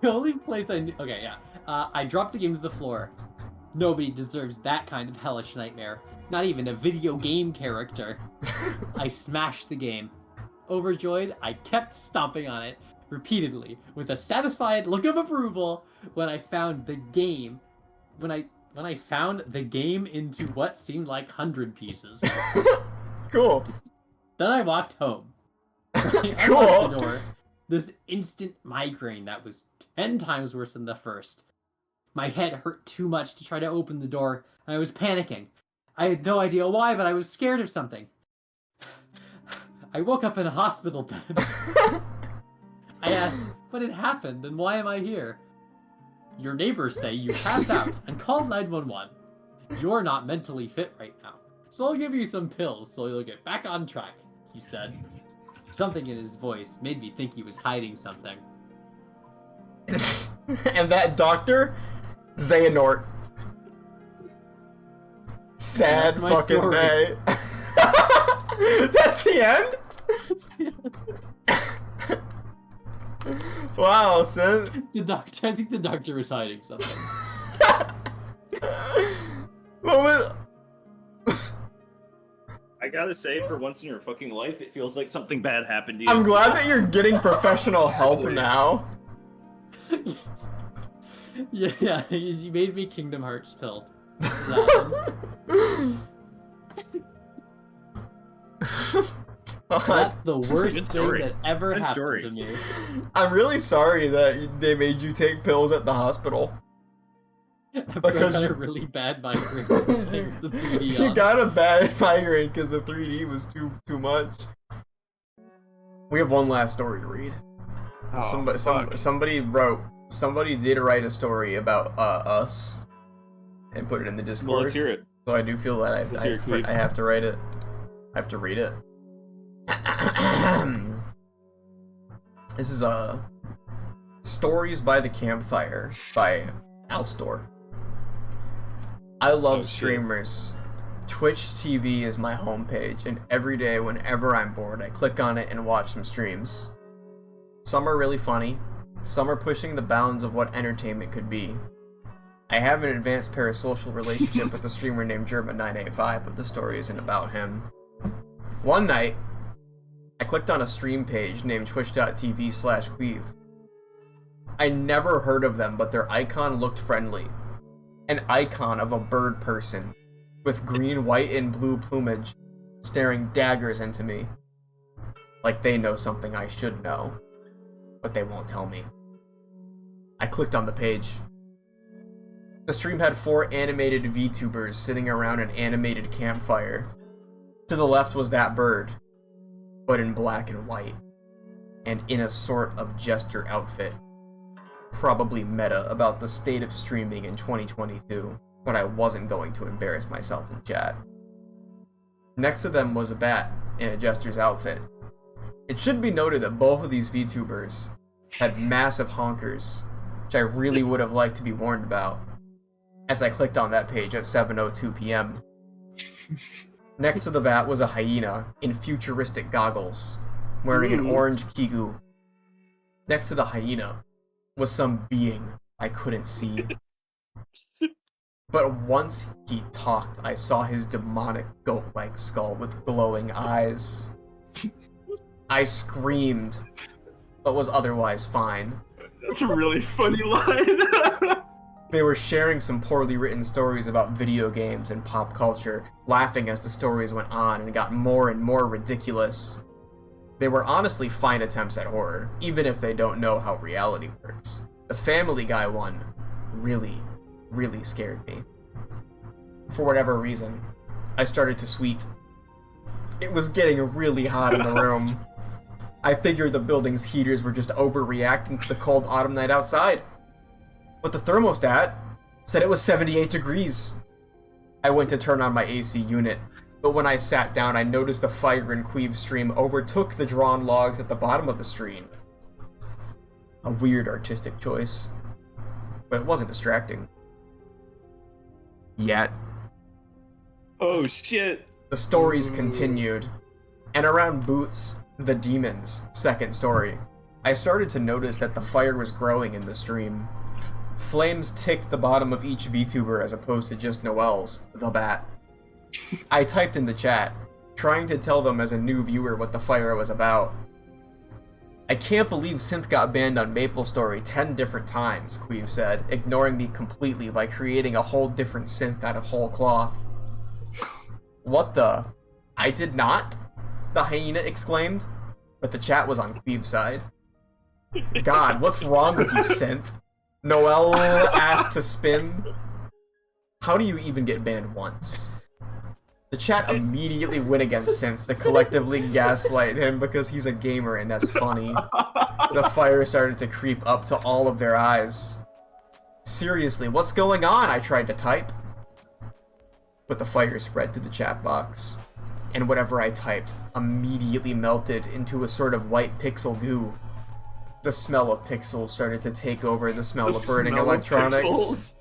The only place I knew. Okay, yeah. I dropped the game to the floor. Nobody deserves that kind of hellish nightmare. Not even a video game character. I smashed the game. Overjoyed, I kept stomping on it repeatedly with a satisfied look of approval when I found the game. When I found the game into what seemed like 100 pieces. Cool. Then I walked home. I Cool. unlocked the door. This instant migraine that was 10 times worse than the first. My head hurt too much to try to open the door, and I was panicking. I had no idea why, but I was scared of something. I woke up in a hospital bed. I asked, but it happened, and why am I here? Your neighbors say you passed out and called 911. You're not mentally fit right now, so I'll give you some pills so you'll get back on track, he said. Something in his voice made me think he was hiding something. And that doctor, Xehanort. Sad That's my fucking story. day. That's the end? Wow, son. I think the doctor was hiding something. What was... I gotta say, for once in your fucking life, it feels like something bad happened to you. I'm glad that you're getting professional help now. Yeah, you made me Kingdom Hearts pilled. That's the worst Good thing story. that ever Good happened story. to me. I'm really sorry that they made you take pills at the hospital. I've Because got you- a really bad migraine. with the 3D You on. got a bad migraine because the 3D was too much. We have one last story to read. Oh, fuck. Somebody did write a story about us and put it in the Discord. Well, let's hear it. So I do feel that Let's hear it, Qweave. I have to write it. I have to read it. This is Stories by the Campfire by Alstor. I love Oh, shit. streamers. Twitch TV is my homepage, and every day whenever I'm bored, I click on it and watch some streams. Some are really funny, some are pushing the bounds of what entertainment could be. I have an advanced parasocial relationship with a streamer named German985, but the story isn't about him. One night, I clicked on a stream page named twitch.tv/Qweave. I never heard of them, but their icon looked friendly. An icon of a bird person, with green, white, and blue plumage, staring daggers into me. Like they know something I should know, but they won't tell me. I clicked on the page. The stream had 4 animated VTubers sitting around an animated campfire. To the left was that bird, but in black and white, and in a sort of jester outfit. Probably meta about the state of streaming in 2022, but I wasn't going to embarrass myself in chat. Next to them was a bat in a jester's outfit. It should be noted that both of these VTubers had massive honkers, which I really would have liked to be warned about, as I clicked on that page at 7:02 p.m. Next to the bat was a hyena in futuristic goggles, wearing an orange kigu. Next to the hyena was some being I couldn't see. But once he talked, I saw his demonic goat-like skull with glowing eyes. I screamed, but was otherwise fine. That's a really funny line. They were sharing some poorly written stories about video games and pop culture, laughing as the stories went on and got more and more ridiculous. They were honestly fine attempts at horror, even if they don't know how reality works. The Family Guy one really scared me. For whatever reason, I started to sweat. It was getting really hot in the room. I figured the building's heaters were just overreacting to the cold autumn night outside. But the thermostat said it was 78 degrees. I went to turn on my AC unit, but when I sat down, I noticed the fire in Qweave's stream overtook the drawn logs at the bottom of the screen. A weird artistic choice, but it wasn't distracting. Yet. Oh shit. The stories continued, and around Boots, the Demon's second story, I started to notice that the fire was growing in the stream. Flames ticked the bottom of each VTuber as opposed to just Noel's, the bat. I typed in the chat, trying to tell them as a new viewer what the fire was about. I can't believe Synth got banned on MapleStory 10 different times, Qweave said, ignoring me completely by creating a whole different synth out of whole cloth. What the? I did not? The hyena exclaimed, but the chat was on Qweave's side. God, what's wrong with you, Synth? Noel asked to spin. How do you even get banned once? The chat immediately went against him to collectively gaslight him because he's a gamer and that's funny. The fire started to creep up to all of their eyes. Seriously, what's going on? I tried to type. But the fire spread to the chat box. And whatever I typed immediately melted into a sort of white pixel goo. The smell of pixels started to take over the smell of burning electronics.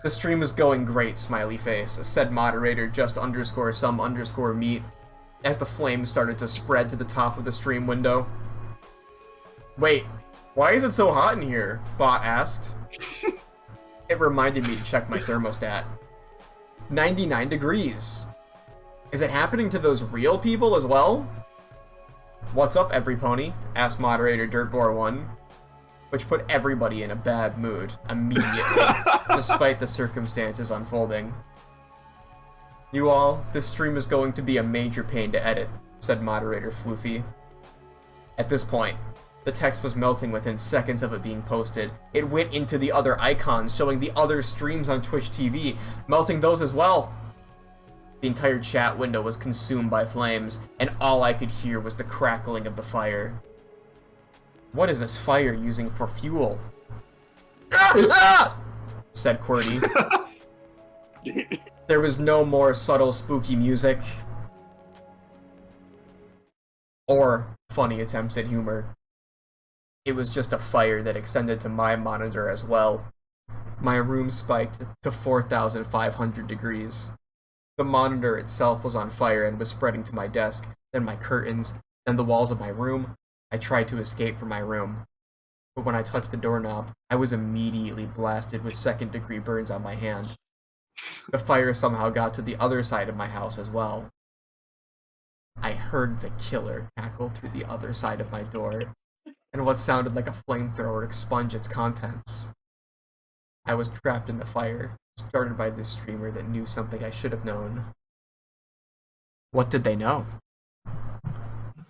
The stream was going great, smiley face, said moderator just underscore some underscore meat, as the flames started to spread to the top of the stream window. Wait, why is it so hot in here? Bot asked. It reminded me to check my thermostat. 99 degrees. Is it happening to those real people as well? What's up, every pony? Asked moderator Dirtboar1, which put everybody in a bad mood immediately, despite the circumstances unfolding. You all, this stream is going to be a major pain to edit, said moderator Floofy. At this point, the text was melting within seconds of it being posted. It went into the other icons, showing the other streams on Twitch TV, melting those as well. The entire chat window was consumed by flames, and all I could hear was the crackling of the fire. What is this fire using for fuel? Said QWERTY. There was no more subtle spooky music. Or funny attempts at humor. It was just a fire that extended to my monitor as well. My room spiked to 4,500 degrees. The monitor itself was on fire and was spreading to my desk, then my curtains, then the walls of my room. I tried to escape from my room. But when I touched the doorknob, I was immediately blasted with second-degree burns on my hand. The fire somehow got to the other side of my house as well. I heard the killer cackle through the other side of my door, and what sounded like a flamethrower expunge its contents. I was trapped in the fire, started by this streamer that knew something I should have known. What did they know?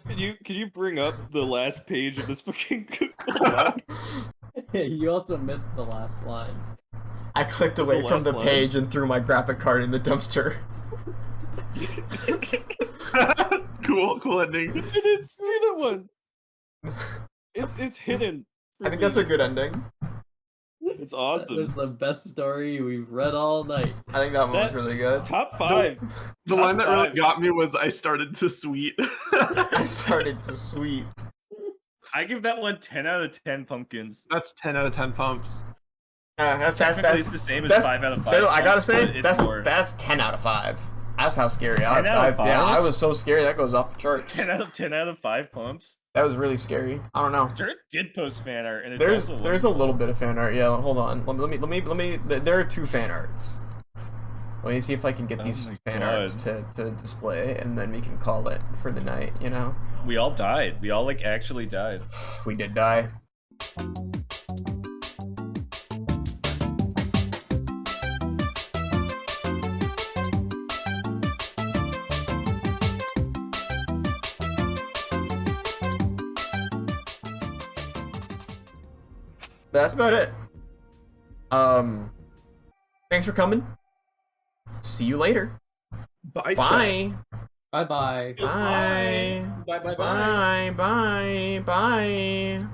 Can you bring up the last page of this fucking You also missed the last line. I clicked away from the page and threw my graphic card in the dumpster. Cool ending. I didn't see that one. It's hidden. I think that's a good ending. It's awesome. That was the best story we've read all night. I think that one was really good. Top 5. The line that really got me was I started to sweet. I started to sweet. I give that one 10 out of 10 pumpkins. That's 10 out of 10 pumps. That's Technically, it's the same as 5 out of 5. I gotta say, but that's 10 out of 5. That's how scary 10 out of 5? Yeah, I was so scary that goes off the charts. 10 out of 5 pumps. That was really scary. I don't know. Dirt did post fan art, and it's there's a little bit of fan art. Yeah, hold on. Let me. There are 2 fan arts. Let me see if I can get these fan arts to display, and then we can call it for the night. You know. We all died. We all like actually died. We did die. That's about it. Thanks for coming. See you later. Bye. Bye. Bye-bye. Bye. Bye. Bye. Bye. Bye. Bye. Bye.